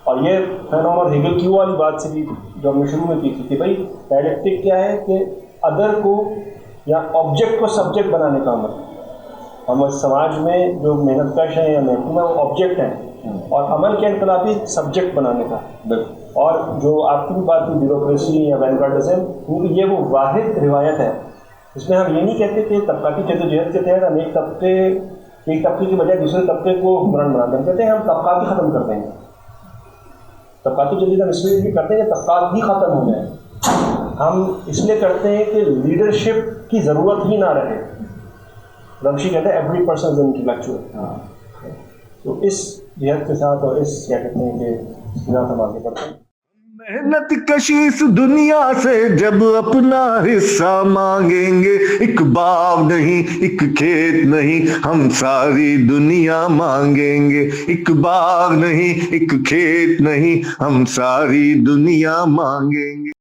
और ये फैनॉन और हेगल की वाली बात से भी जो हमने शुरू में की थी कि भाई डायलेक्टिक क्या है कि अदर को या ऑब्जेक्ट को सब्जेक्ट बनाने का अमल। हम समाज में जो मेहनतकश हैं या महकूम है वो ऑब्जेक्ट हैं और अमल के इनकलाबी सब्जेक्ट बनाने का। और जो आपकी भी बात थी ब्यूरोक्रेसी या वैनगार्डिज्म, क्योंकि ये वो वाहिद रिवायत है इसमें हम ये नहीं कहते कि तबकाती जद्दोजहद के तहत हम एक तबके की बजाय दूसरे तबके को हुक्मरान बना दें। कहते हैं हम तबकात ही ख़त्म कर देंगे। तबकाती जद्दोजहद हम इसलिए भी करते हैं कि तबकात ही ख़त्म हो जाए। हम इसलिए करते हैं कि लीडरशिप की ज़रूरत ही ना रहे। रमशी कहते हैं एवरी पर्सन इज इंटेलेक्चुअल। तो इस जहद के साथ और इस क्या कहते हैं कि बिना हम आगे बढ़ते हैं। मेहनत कशी इस दुनिया से जब अपना हिस्सा मांगेंगे, एक बाग नहीं एक खेत नहीं हम सारी दुनिया मांगेंगे, एक बाग नहीं एक खेत नहीं हम सारी दुनिया मांगेंगे।